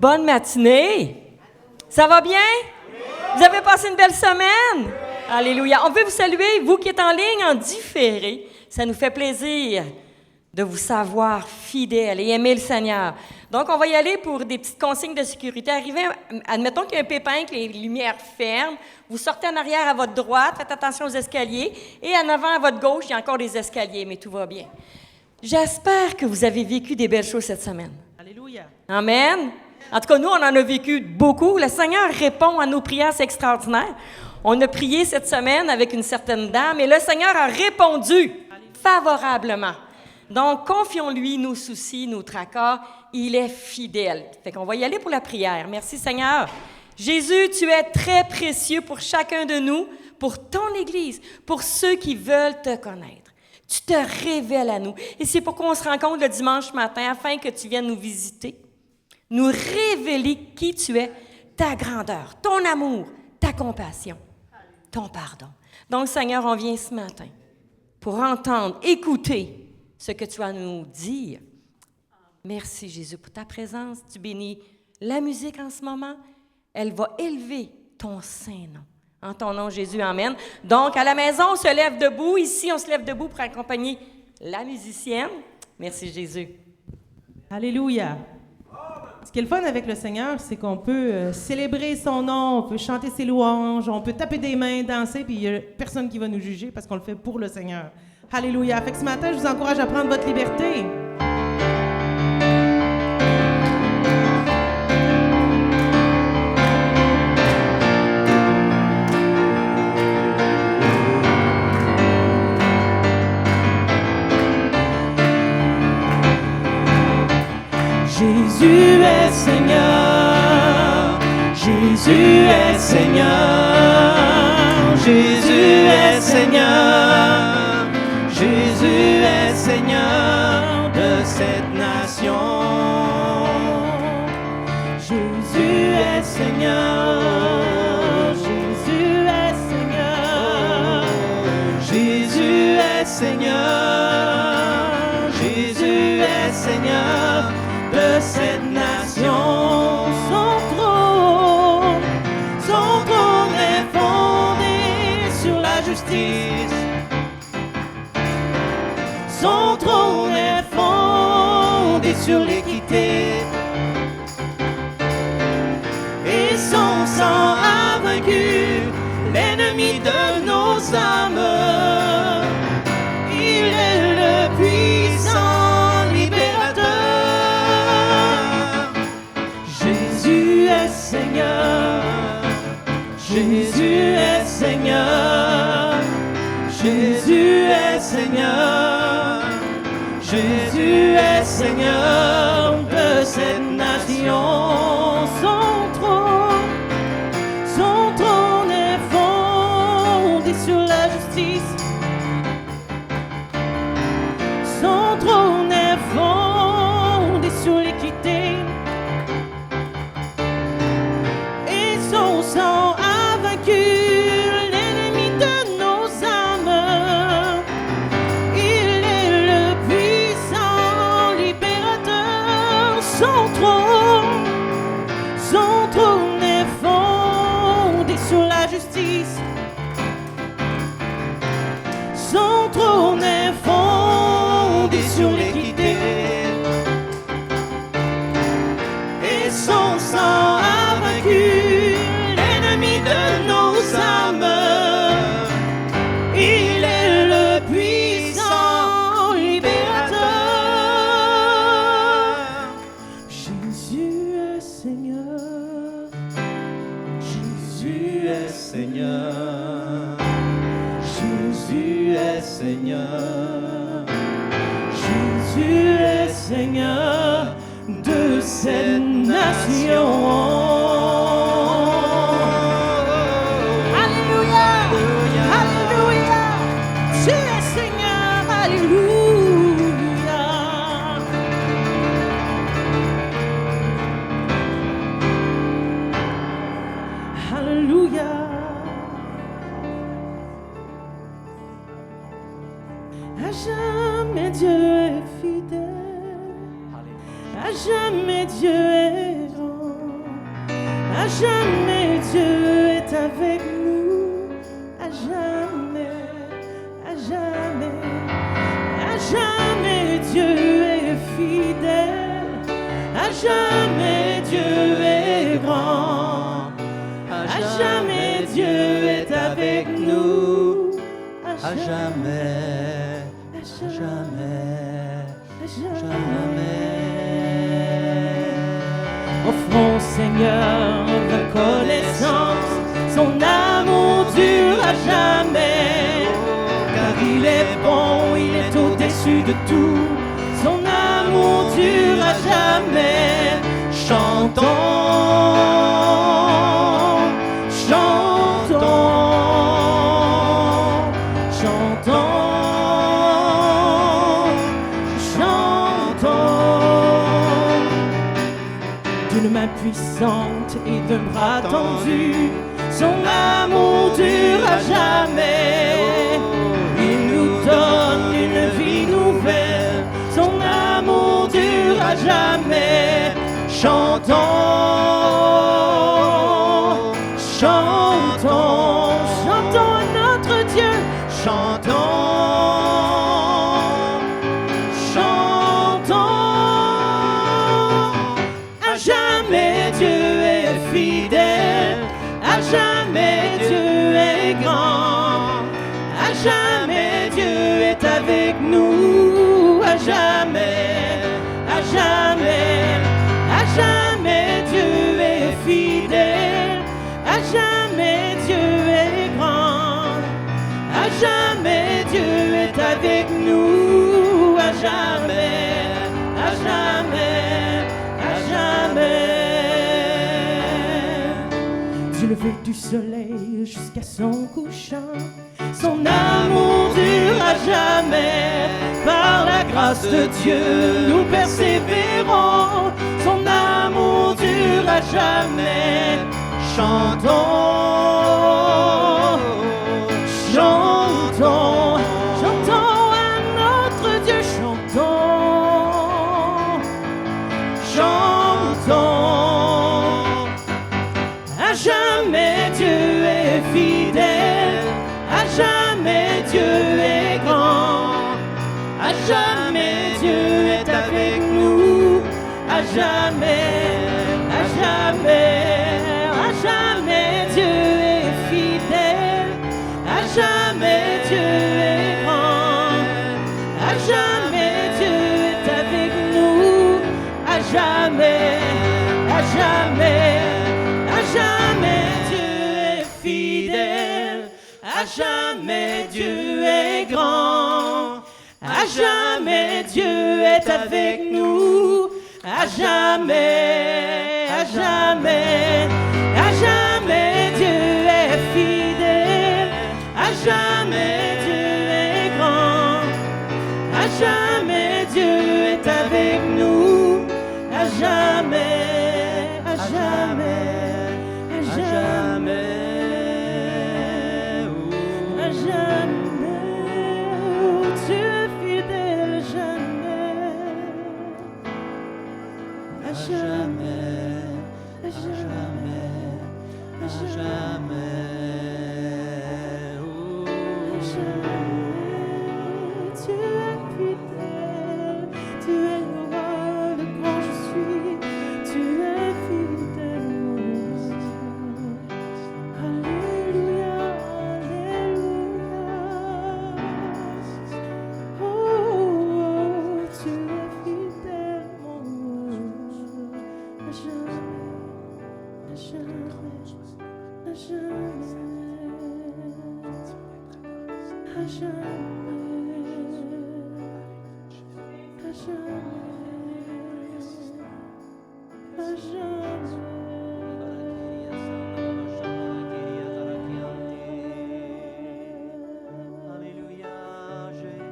bonne matinée. Ça va bien? Vous avez passé une belle semaine? Alléluia. On veut vous saluer, vous qui êtes en ligne, en différé. Ça nous fait plaisir de vous savoir fidèles et aimer le Seigneur. Donc, on va y aller pour des petites consignes de sécurité. Arrivez, admettons qu'il y a un pépin, que les lumières ferment. Vous sortez en arrière à votre droite, faites attention aux escaliers. Et en avant à votre gauche, il y a encore des escaliers, mais tout va bien. J'espère que vous avez vécu des belles choses cette semaine. Alléluia. Amen. En tout cas, nous, on en a vécu beaucoup. Le Seigneur répond à nos prières, c'est extraordinaire. On a prié cette semaine avec une certaine dame et le Seigneur a répondu favorablement. Donc, confions-lui nos soucis, nos tracas. Il est fidèle. Fait qu'on va y aller pour la prière. Merci, Seigneur. Jésus, tu es très précieux pour chacun de nous, pour ton Église, pour ceux qui veulent te connaître. Tu te révèles à nous. Et c'est pourquoi on se rencontre le dimanche matin, afin que tu viennes nous visiter, nous révéler qui tu es, ta grandeur, ton amour, ta compassion, ton pardon. Donc, Seigneur, on vient ce matin pour entendre, écouter ce que tu as à nous dire. Merci, Jésus, pour ta présence. Tu bénis la musique en ce moment. Elle va élever ton Saint-Nom. En ton nom, Jésus, amen. Donc, à la maison, on se lève debout. Ici, on se lève debout pour accompagner la musicienne. Merci, Jésus. Alléluia. Ce qui est le fun avec le Seigneur, c'est qu'on peut célébrer son nom, on peut chanter ses louanges, on peut taper des mains, danser, puis il n'y a personne qui va nous juger parce qu'on le fait pour le Seigneur. Alléluia. Fait que ce matin, je vous encourage à prendre votre liberté. Jésus est Seigneur, Jésus est Seigneur, Jésus est Seigneur, Jésus est Seigneur de cette nation. Jésus est Seigneur, Jésus est Seigneur, Jésus est Seigneur, Jésus est Seigneur de cette nation. Son trône est fondé sur la justice. Son trône est fondé sur l'équité. Et son sang a vaincu l'ennemi de nos âmes. Il est le puissant libérateur. Jésus est Seigneur, Jésus est Seigneur, Jésus est Seigneur, Jésus est Seigneur de cette nation. Son trône est fondé sur la justice. Son trône est fondé sur l'équité. Et son sang a vaincu l'ennemi de nos âmes. Il est le puissant libérateur. Son trône est fondé sur la justice. Son trône est fondé sur l'équité. Et son sang a vaincu l'ennemi de nos âmes. Il est le puissant libérateur. Jésus est Seigneur, Jésus est Seigneur, Jésus est Seigneur, Jésus est Seigneur de cette nation. Alléluia, Alléluia, tu es Seigneur, Alléluia. Alléluia. À jamais Dieu est fidèle. À jamais Dieu est grand. À jamais Dieu est avec nous. À jamais, à jamais, à jamais Dieu est fidèle. À jamais Dieu est grand. À jamais Dieu est avec nous. À jamais, à jamais, à jamais. Offrons Seigneur reconnaissance, son amour dure à jamais. Car il est bon, il est au-dessus de tout, son amour dure à jamais. Chantons, chantons, chantons, chantons. D'une main puissante et d'un bras tendu, son amour dure à jamais. Il nous donne une vie nouvelle, son amour dure à jamais. Chantons, chantons, chantons à notre Dieu. Chantons, chantons. À jamais Dieu est fidèle, à jamais Dieu est grand, à jamais Dieu est avec nous, à jamais, à jamais, à jamais Dieu est fidèle, à jamais Dieu est grand, à jamais Dieu est avec nous, à jamais, à jamais, à jamais. Du lever du soleil jusqu'à son couchant, son amour dure à jamais. Par la grâce de Dieu, nous persévérons, son amour dure à jamais. Chantons, chantons, chantons à notre Dieu, chantons, chantons. À jamais Dieu est fidèle, à jamais Dieu est grand, à jamais Dieu est avec nous, à jamais, à jamais, à jamais Dieu est fidèle, à jamais Dieu est grand, à jamais Dieu est avec nous, à jamais, à jamais, à jamais Dieu est fidèle, à jamais Dieu est grand, à jamais Dieu est avec nous, à jamais, à jamais, à jamais Dieu est fidèle, à jamais Dieu est grand, à jamais Dieu est avec nous, à jamais, à jamais, à jamais, à jamais, oh, Dieu est fidèle, jamais, à jamais, à jamais, à jamais, oh, à jamais, Dieu est fidèle, tu es le roi, le grand je suis, tu es fidèle, mon Dieu. Alléluia, alléluia. Oh, oh, tu es fidèle, mon Dieu. À jamais, à jamais, à jamais, à jamais, à jamais, à jamais. Alléluia, Jésus.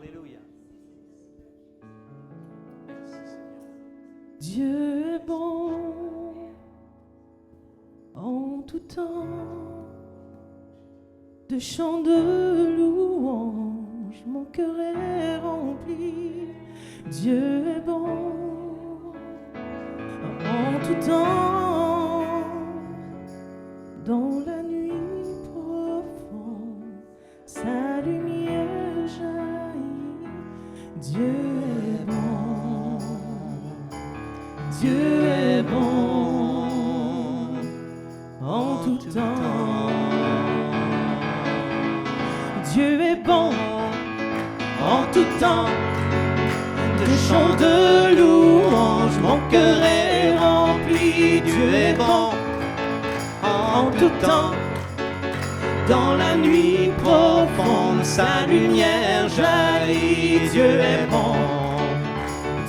Alléluia. Merci Seigneur. Dieu est bon en tout temps, de chants de louange, mon cœur est rempli. Dieu est bon en tout temps, dans la nuit profonde, sa lumière jaillit. Dieu est bon, Dieu est bon en tout temps. Dieu est bon en tout temps, de chants de louange, mon cœur est rempli. Dieu est bon en tout temps, dans la nuit profonde, sa lumière jaillit. Dieu est bon,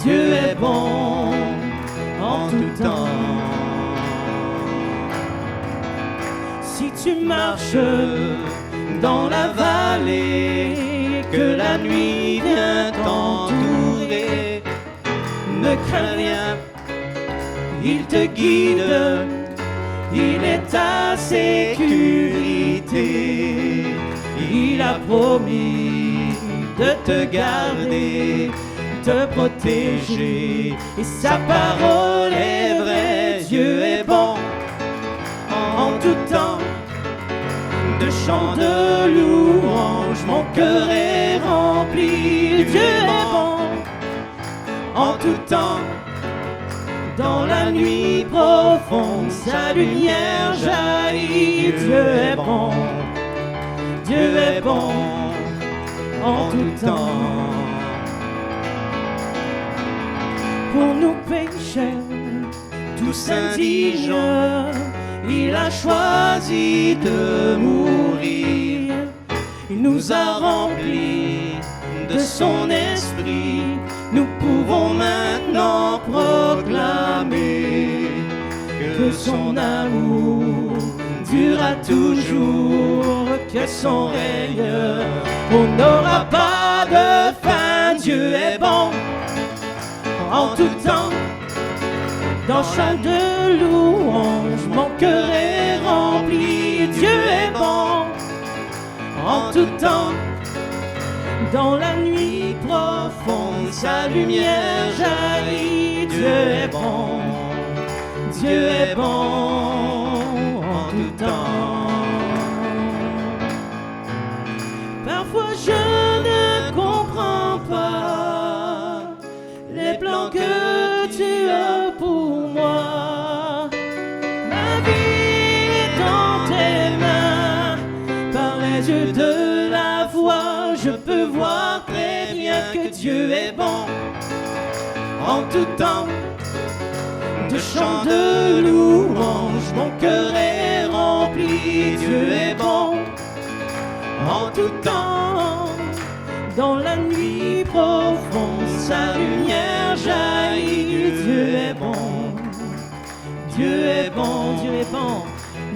Dieu est bon en tout temps. Si tu marches dans la vallée, que la nuit vient t'entourer, ne crains rien, il te guide, il est ta sécurité. Il a promis de te garder, te protéger, et sa parole est vraie. Dieu est bon en tout temps, de chants de louange, mon cœur est rempli. Dieu est bon en tout temps, dans la nuit profonde, sa lumière jaillit. Dieu est bon, Dieu est bon en tout temps. Pour nous pécheurs, tous indigents, il a choisi de mourir. Il nous a remplis de son esprit. Nous pouvons maintenant proclamer que son amour durera toujours, que son règne n'aura pas de fin. Dieu est bon en tout temps, dans chant de louange, mon cœur est rempli. Dieu est bon en tout temps, dans la nuit profonde, sa lumière jaillit. Dieu est bon, Dieu est bon en tout temps. Parfois je ne comprends pas les plans que tu as pour moi. Ma vie est dans tes mains, par les yeux de la foi, je peux voir très bien que Dieu est bon en tout temps, de chants de louange, mon cœur est rempli. Dieu est bon en tout temps, dans la nuit profonde, sa lumière jaillit. Dieu est bon, Dieu est bon, Dieu est bon,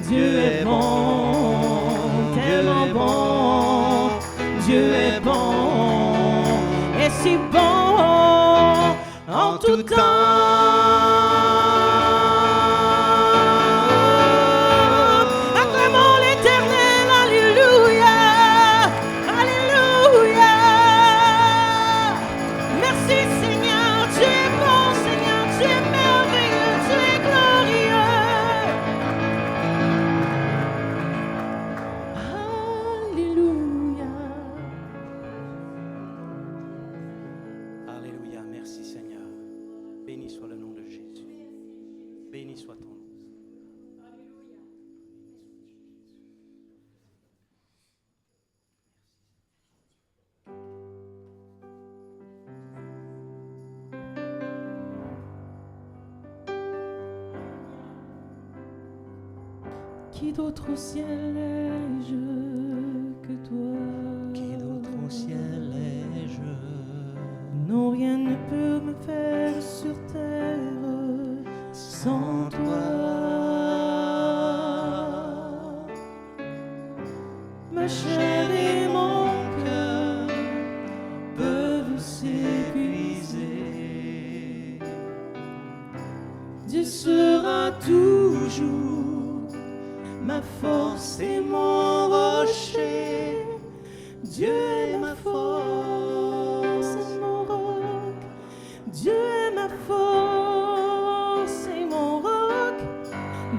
Dieu est bon, tellement bon. Dieu est bon, et si bon en tout temps. Acclamons l'Éternel, alléluia, alléluia. Merci Seigneur, tu es bon Seigneur, tu es merveilleux, tu es glorieux. Alléluia. Alléluia, merci Seigneur. Béni soit le nom de Jésus. Béni soit ton nom. Qui d'autre au ciel ai-je que toi? Qui d'autre au ciel ai-je? Non, rien ne peut me faire sur terre sans toi. Ma chair et mon cœur sera toujours ma force et mon rocher. Dieu est ma force et mon roc. Dieu est ma force et mon roc.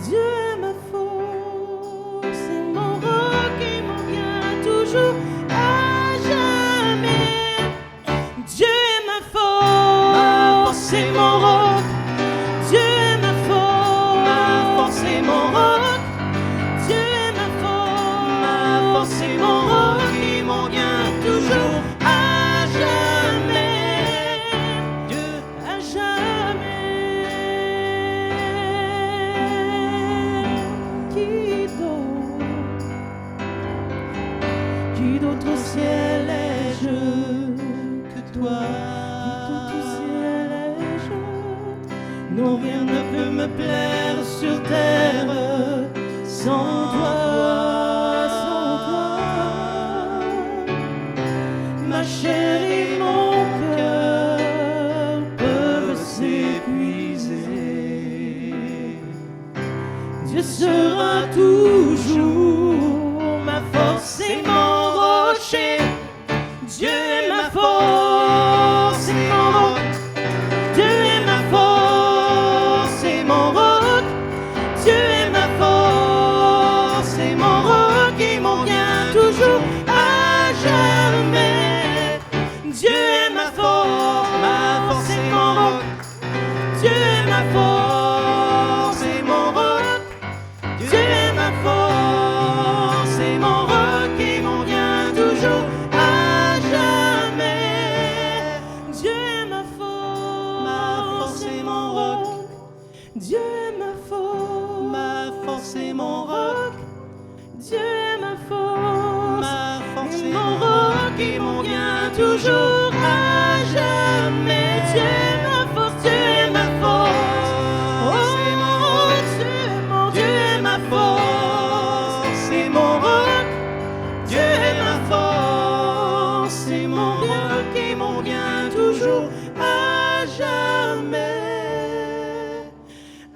Dieu est ma force et mon roc et mon bien toujours à jamais. Dieu est ma force et mon roc. Dieu est ma force et mon roc. Dieu est ma force et mon roc et mon bien toujours à jamais. Dieu à jamais. Qui d'autre au ciel ai-je que toi? Qui d'autre au ciel ai-je? Non, rien ne peut me plaire sur terre sans toi, sans toi. Ma chair et mon cœur peuvent s'épuiser. Dieu sera toujours ma force et mon rocher. Dieu est ma force et mon roc. Dieu est ma force et mon roc. Dieu est ma force et mon roc et mon bien toujours à jamais. Dieu est ma force et mon roc. Dieu est ma force et mon roc. Dieu est ma force et mon roc et mon bien toujours à jamais. Dieu est ma force et mon roc. Dieu est ma force et mon roc. Dieu est ma force et mon roc et mon bien toujours à jamais. Dieu est ma force, Dieu est ma force. Oh, Dieu est ma force et mon roc. Dieu est ma force et mon roc et mon bien toujours à jamais,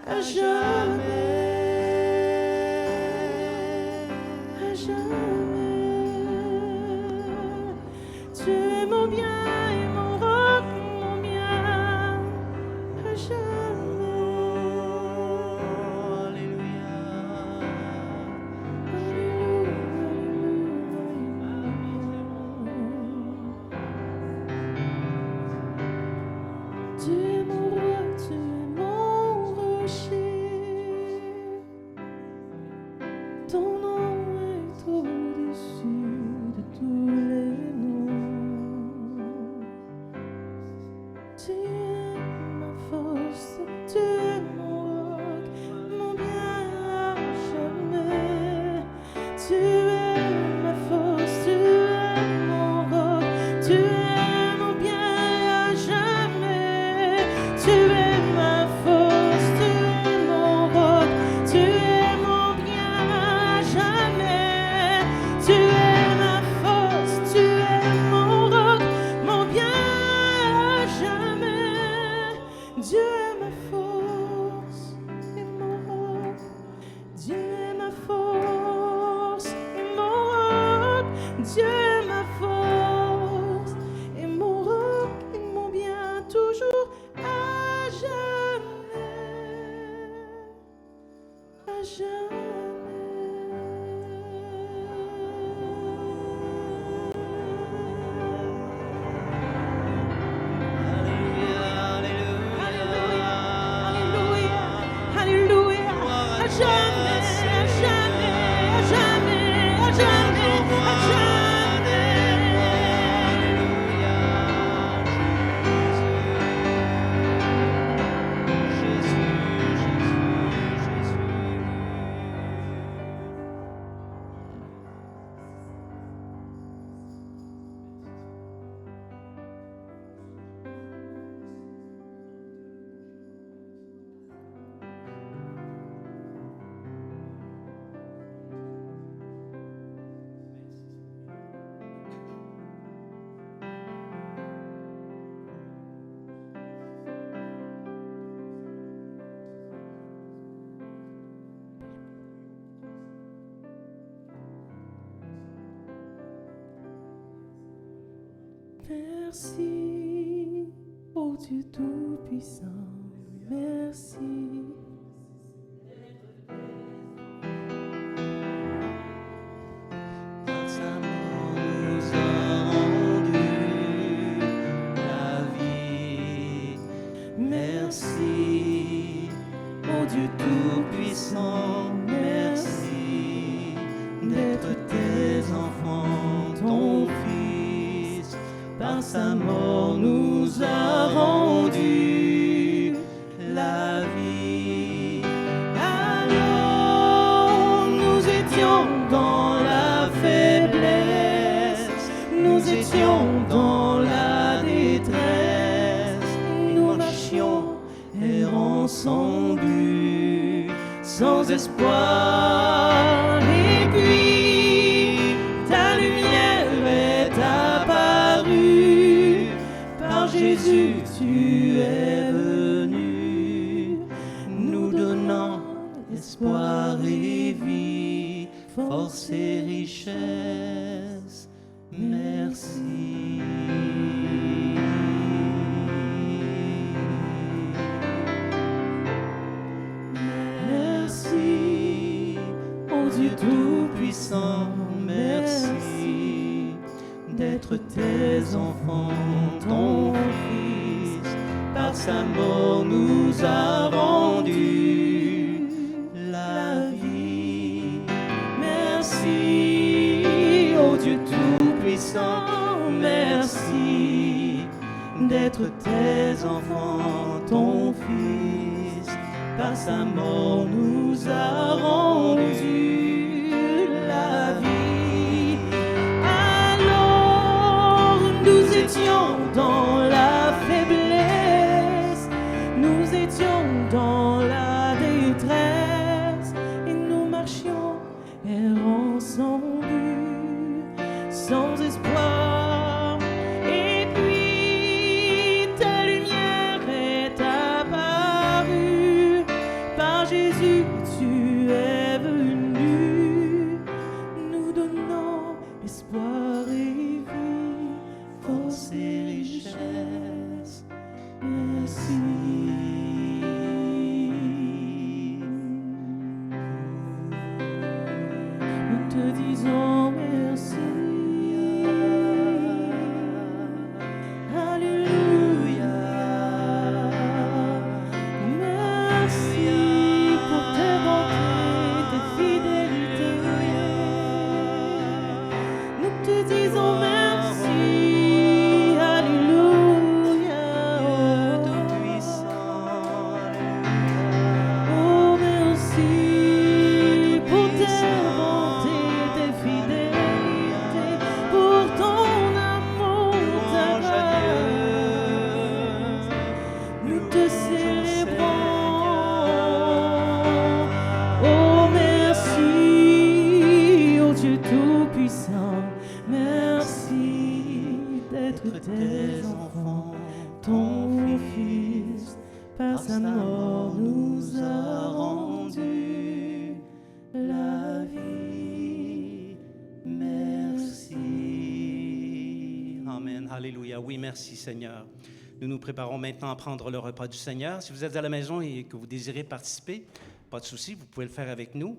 à jamais, à jamais. Dieu est mon bien et mon roc, mon bien, à jamais. Alléluia. Dieu est mon roi, Dieu est mon rocher. Ton nom est au-dessus de tous les noms. Tu es ma force, tu es mon roc, mon bien à jamais. Tu es ma force, tu es mon roc, tu es mon bien à jamais. Tu es ma force, tu es mon roc, tu es mon bien à jamais. Tu es ma force, tu es mon roc, mon bien à jamais. Dieu est ma force et mon roc. Dieu est ma force et mon roc. Dieu est ma force Merci, ô Dieu Tout-Puissant, merci. Par sa mort nous a rendu la vie. Merci, ô Dieu Tout-Puissant, merci d'être tes enfants, ton Fils. Par sa mort nous a rendu la vie. Alors nous étions dans la faiblesse, nous étions dans la détresse, nous marchions errant sans but, sans espoir. Et puis ta lumière est apparue, par Jésus tu es venu, nous donnant espoir et vie, force et richesse. Merci. Merci, ô Dieu Tout-Puissant, merci d'être tes enfants, ton Fils. Par sa mort nous a rendu la vie. Merci, ô Dieu Tout-Puissant, merci d'être tes enfants, ton Fils. Par sa mort nous a rendu la vie. Alors nous étions dans la faiblesse, nous étions dans la détresse, et nous marchions errant sans but, sans espoir. Et puis ta lumière est apparue, par Jésus tu es venu, nous donnant espoir et vie, force et richesse. Merci. Nous te disons merci. Alléluia. Merci pour tes bontés, tes fidélités. Nous te disons merci. Alléluia. Oh, merci pour tes bontés, tes fidélités, pour ton amour, ta grâce. Nous te célébrons. Oh, merci, oh Dieu Tout-Puissant, merci d'être tes enfants, ton Fils. Par sa mort nous a rendu la vie. Merci. Amen. Alléluia. Oui, merci Seigneur. Nous nous préparons maintenant à prendre le repas du Seigneur. Si vous êtes à la maison et que vous désirez participer, pas de souci, vous pouvez le faire avec nous.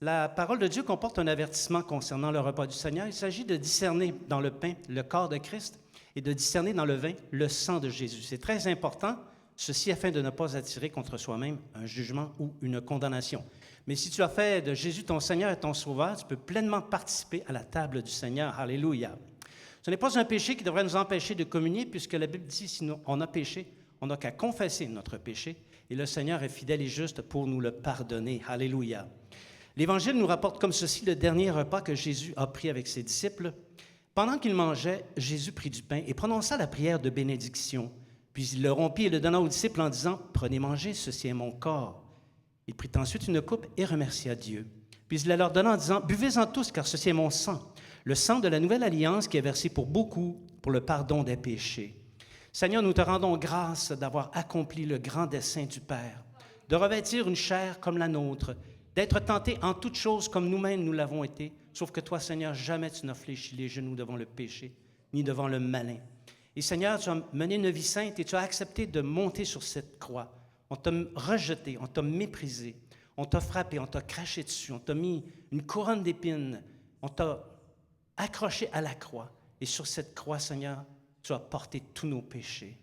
La parole de Dieu comporte un avertissement concernant le repas du Seigneur. Il s'agit de discerner dans le pain le corps de Christ et de discerner dans le vin le sang de Jésus. C'est très important, ceci afin de ne pas attirer contre soi-même un jugement ou une condamnation. Mais si tu as fait de Jésus ton Seigneur et ton Sauveur, tu peux pleinement participer à la table du Seigneur. Alléluia. Ce n'est pas un péché qui devrait nous empêcher de communier, puisque la Bible dit, si on a péché, on n'a qu'à confesser notre péché, et le Seigneur est fidèle et juste pour nous le pardonner. Alléluia. L'Évangile nous rapporte comme ceci le dernier repas que Jésus a pris avec ses disciples. Pendant qu'il mangeait, Jésus prit du pain et prononça la prière de bénédiction. Puis il le rompit et le donna aux disciples en disant, « Prenez, mangez, ceci est mon corps. » Il prit ensuite une coupe et remercia Dieu. Puis il la leur donna en disant, « Buvez-en tous, car ceci est mon sang, le sang de la nouvelle alliance qui est versé pour beaucoup pour le pardon des péchés. » Seigneur, nous te rendons grâce d'avoir accompli le grand dessein du Père, de revêtir une chair comme la nôtre, d'être tenté en toutes choses comme nous-mêmes nous l'avons été, sauf que toi, Seigneur, jamais tu n'as fléchi les genoux devant le péché. ni devant le malin. Et Seigneur, tu as mené une vie sainte et tu as accepté de monter sur cette croix. On t'a rejeté, on t'a méprisé, on t'a frappé, on t'a craché dessus, on t'a mis une couronne d'épines, on t'a accroché à la croix. Et sur cette croix, Seigneur, tu as porté tous nos péchés.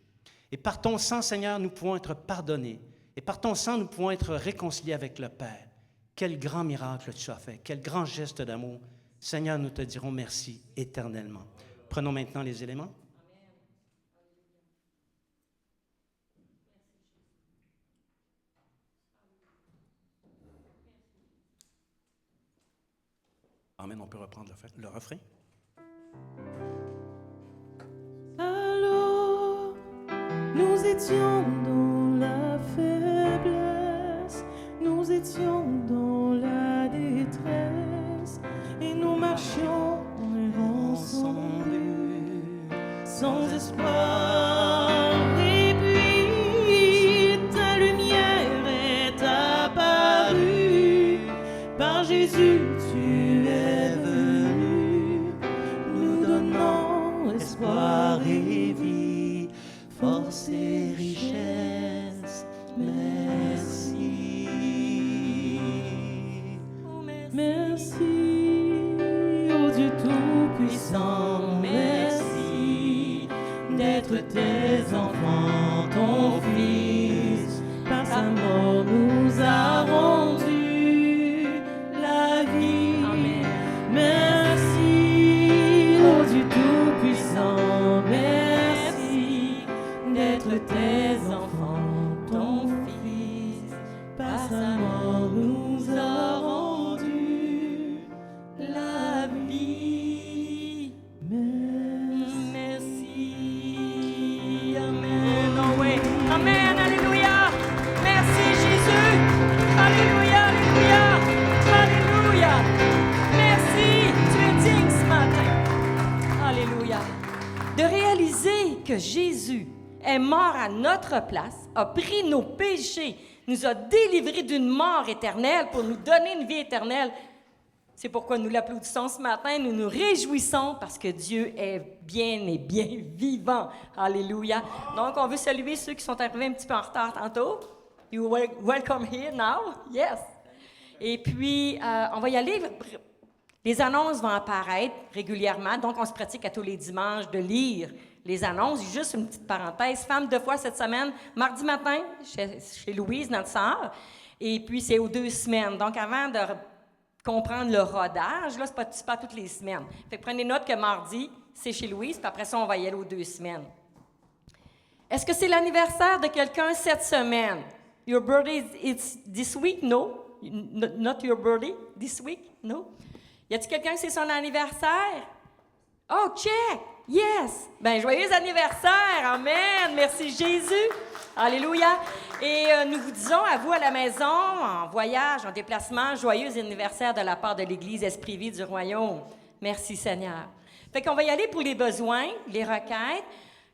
Et par ton sang, Seigneur, nous pouvons être pardonnés. Et par ton sang, nous pouvons être réconciliés avec le Père. Quel grand miracle tu as fait, quel grand geste d'amour. Seigneur, nous te dirons merci éternellement. Prenons maintenant les éléments. Amen, on peut reprendre le refrain. Alors, nous étions dans la faiblesse, nous étions dans la détresse, et nous marchions ensemble, sans espoir. Et puis, ta lumière est apparue, par Jésus, tu es venu, nous donnant espoir et vie, force et richesse. Merci. Merci, ô Dieu Tout-Puissant, merci d'être tes enfants, ton Fils, par sa mort nous a rendu la vie. Amen. Merci, ô Dieu Tout-Puissant, merci d'être tes enfants, ton Fils, par sa mort nous a rendu la vie. Merci. Amen. Oh oui. Amen. Alléluia. Merci Jésus. Alléluia. Alléluia. Alléluia. Merci. Tu es digne ce matin. Alléluia. De réaliser que Jésus est mort à notre place, a pris nos péchés, nous a délivrés d'une mort éternelle pour nous donner une vie éternelle. C'est pourquoi nous l'applaudissons ce matin, nous nous réjouissons parce que Dieu est bien et bien vivant. Alléluia. Donc, on veut saluer ceux qui sont arrivés un petit peu en retard tantôt. You welcome here now. Yes. Et puis, on va y aller. Les annonces vont apparaître régulièrement, donc on se pratique à tous les dimanches de lire les annonces. Juste une petite parenthèse, femme 2 fois cette semaine, mardi matin, chez Louise, notre sœur, et puis c'est aux 2 semaines. Donc avant de comprendre le rodage, là, c'est pas toutes les semaines. Fait que prenez note que mardi, c'est chez Louise, puis après ça, on va y aller aux 2 semaines. Est-ce que c'est l'anniversaire de quelqu'un cette semaine? Your birthday is this week? No. Not your birthday this week? No. Y a-t-il quelqu'un qui c'est son anniversaire? Oh, check! Yes! Ben, joyeux anniversaire! Amen! Merci Jésus! Alléluia! Et nous vous disons à vous à la maison, en voyage, en déplacement, joyeux anniversaire de la part de l'Église Esprit Vie du Royaume. Merci Seigneur. Fait qu'on va y aller pour les besoins, les requêtes.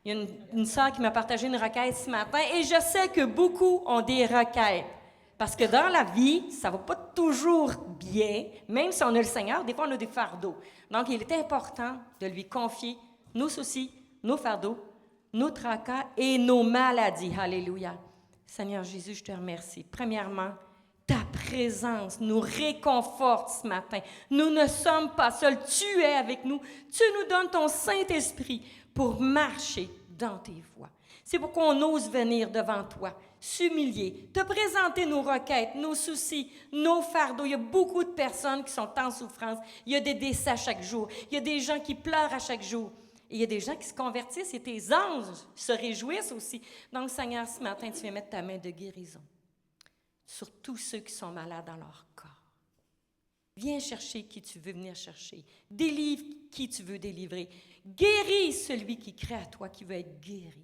Il y a une sœur qui m'a partagé une requête ce matin et je sais que beaucoup ont des requêtes. Parce que dans la vie, ça ne va pas toujours bien, même si on a le Seigneur, des fois on a des fardeaux. Donc, il est important de lui confier nos soucis, nos fardeaux, nos tracas et nos maladies. Alléluia. Seigneur Jésus, je te remercie. Premièrement, ta présence nous réconforte ce matin. Nous ne sommes pas seuls. Tu es avec nous. Tu nous donnes ton Saint-Esprit pour marcher dans tes voies. C'est pourquoi on ose venir devant toi, s'humilier, te présenter nos requêtes, nos soucis, nos fardeaux. Il y a beaucoup de personnes qui sont en souffrance. Il y a des décès à chaque jour. Il y a des gens qui pleurent à chaque jour. Et il y a des gens qui se convertissent et tes anges se réjouissent aussi. Donc, Seigneur, ce matin, tu viens mettre ta main de guérison sur tous ceux qui sont malades dans leur corps. Viens chercher qui tu veux venir chercher. Délivre qui tu veux délivrer. Guéris celui qui crée à toi, qui veut être guéri.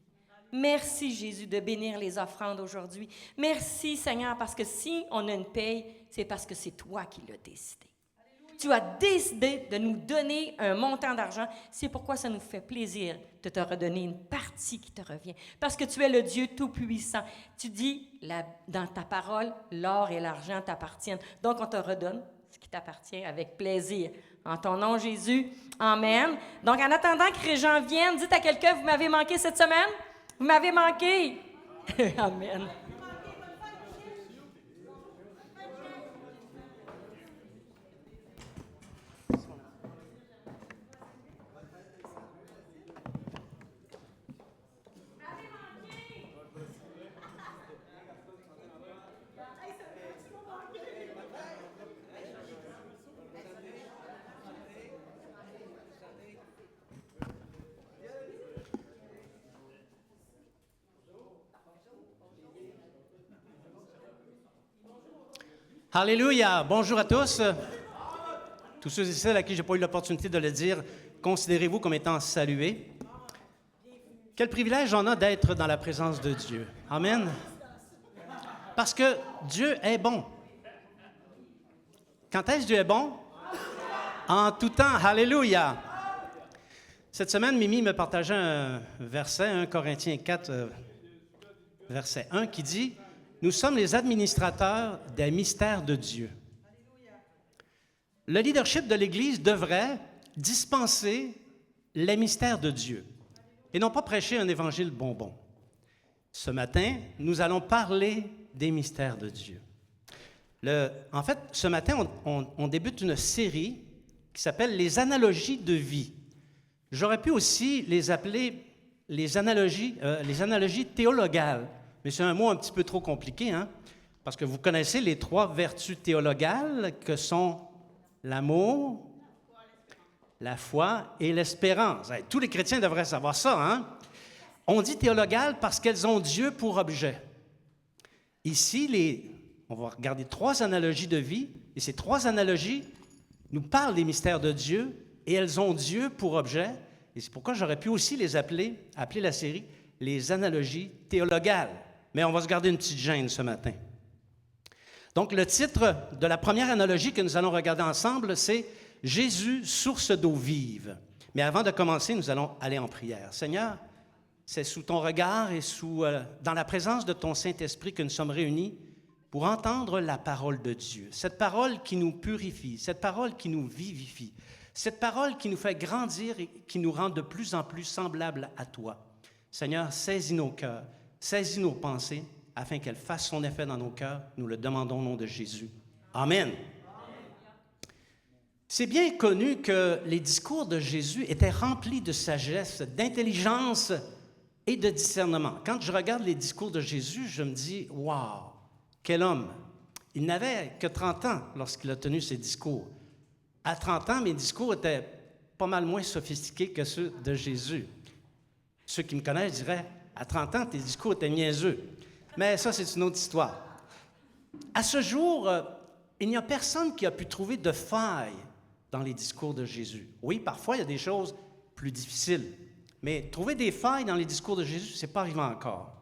Merci, Jésus, de bénir les offrandes aujourd'hui. Merci, Seigneur, parce que si on a une paye, c'est parce que c'est toi qui l'as décidé. Alléluia. Tu as décidé de nous donner un montant d'argent. C'est pourquoi ça nous fait plaisir de te redonner une partie qui te revient. Parce que tu es le Dieu Tout-Puissant. Tu dis, dans ta parole, l'or et l'argent t'appartiennent. Donc, on te redonne ce qui t'appartient avec plaisir. En ton nom, Jésus. Amen. Donc, en attendant que les gens viennent, dites à quelqu'un, vous m'avez manqué cette semaine? Vous m'avez manqué. Amen. Alléluia! Bonjour à tous. Tous ceux et celles à qui je n'ai pas eu l'opportunité de le dire, considérez-vous comme étant salués. Quel privilège on a d'être dans la présence de Dieu. Amen. Parce que Dieu est bon. Quand est-ce que Dieu est bon? En tout temps. Alléluia! Cette semaine, Mimi me partageait un verset, 1 Corinthiens 4, verset 1, qui dit « Nous sommes les administrateurs des mystères de Dieu. » Le leadership de l'Église devrait dispenser les mystères de Dieu et non pas prêcher un évangile bonbon. Ce matin, nous allons parler des mystères de Dieu. En fait, ce matin, on débute une série qui s'appelle « Les analogies de vie ». J'aurais pu aussi les appeler les analogies théologales, mais c'est un mot un petit peu trop compliqué, hein? Parce que vous connaissez les 3 vertus théologales que sont l'amour, la foi et l'espérance. Tous les chrétiens devraient savoir ça, hein? On dit théologales parce qu'elles ont Dieu pour objet. Ici, on va regarder 3 analogies de vie, et ces 3 analogies nous parlent des mystères de Dieu, et elles ont Dieu pour objet, et c'est pourquoi j'aurais pu aussi les appeler la série « Les analogies théologales ». Mais on va se garder une petite gêne ce matin. Donc, le titre de la première analogie que nous allons regarder ensemble, c'est « Jésus, source d'eau vive ». Mais avant de commencer, nous allons aller en prière. Seigneur, c'est sous ton regard et dans la présence de ton Saint-Esprit que nous sommes réunis pour entendre la parole de Dieu. Cette parole qui nous purifie, cette parole qui nous vivifie, cette parole qui nous fait grandir et qui nous rend de plus en plus semblables à toi. Seigneur, saisis nos cœurs, saisis nos pensées, afin qu'elles fassent son effet dans nos cœurs. Nous le demandons au nom de Jésus. Amen. C'est bien connu que les discours de Jésus étaient remplis de sagesse, d'intelligence et de discernement. Quand je regarde les discours de Jésus, je me dis « Wow, quel homme! » Il n'avait que 30 ans lorsqu'il a tenu ses discours. À 30 ans, mes discours étaient pas mal moins sophistiqués que ceux de Jésus. Ceux qui me connaissent diraient « À 30 ans, tes discours étaient niaiseux. » Mais ça, c'est une autre histoire. À ce jour, il n'y a personne qui a pu trouver de faille dans les discours de Jésus. Oui, parfois, il y a des choses plus difficiles, mais trouver des failles dans les discours de Jésus, ce n'est pas arrivé encore.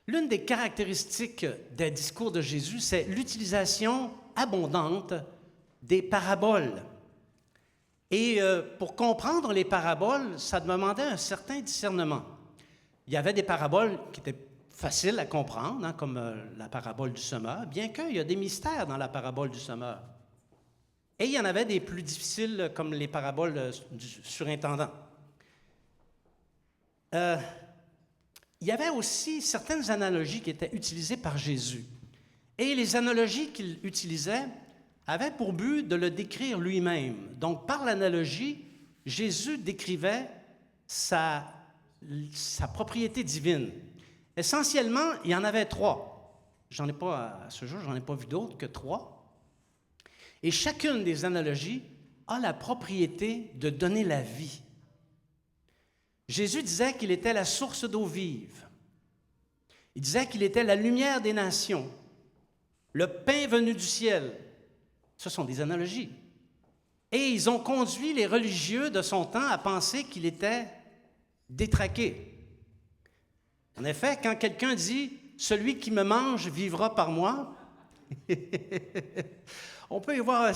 L'une des caractéristiques des discours de Jésus, c'est l'utilisation abondante des paraboles. Et pour comprendre les paraboles, ça demandait un certain discernement. Il y avait des paraboles qui étaient faciles à comprendre, hein, comme la parabole du semeur, bien qu'il y a des mystères dans la parabole du semeur. Et il y en avait des plus difficiles, comme les paraboles du surintendant. Il y avait aussi certaines analogies qui étaient utilisées par Jésus. Et les analogies qu'il utilisait avaient pour but de le décrire lui-même. Donc, par l'analogie, Jésus décrivait sa propriété divine. Essentiellement, il y en avait 3. À ce jour, j'en ai pas vu d'autres que 3. Et chacune des analogies a la propriété de donner la vie. Jésus disait qu'il était la source d'eau vive. Il disait qu'il était la lumière des nations, le pain venu du ciel. Ce sont des analogies. Et ils ont conduit les religieux de son temps à penser qu'il était détraqué. En effet, quand quelqu'un dit « Celui qui me mange vivra par moi », on peut y voir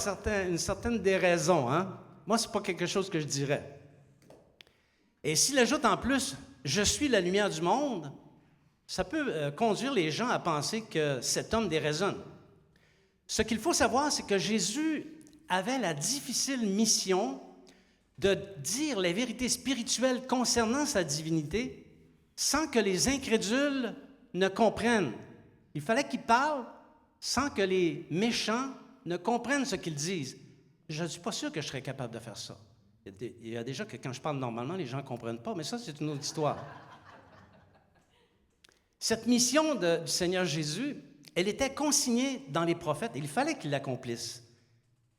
une certaine déraison. Hein? Moi, ce n'est pas quelque chose que je dirais. Et s'il ajoute en plus « Je suis la lumière du monde », ça peut conduire les gens à penser que cet homme déraisonne. Ce qu'il faut savoir, c'est que Jésus avait la difficile mission de dire les vérités spirituelles concernant sa divinité sans que les incrédules ne comprennent. Il fallait qu'il parle sans que les méchants ne comprennent ce qu'ils disent. Je ne suis pas sûr que je serais capable de faire ça. Il y a déjà que quand je parle normalement, les gens ne comprennent pas, mais ça, c'est une autre histoire. Cette mission du Seigneur Jésus, elle était consignée dans les prophètes. Il fallait qu'il l'accomplisse.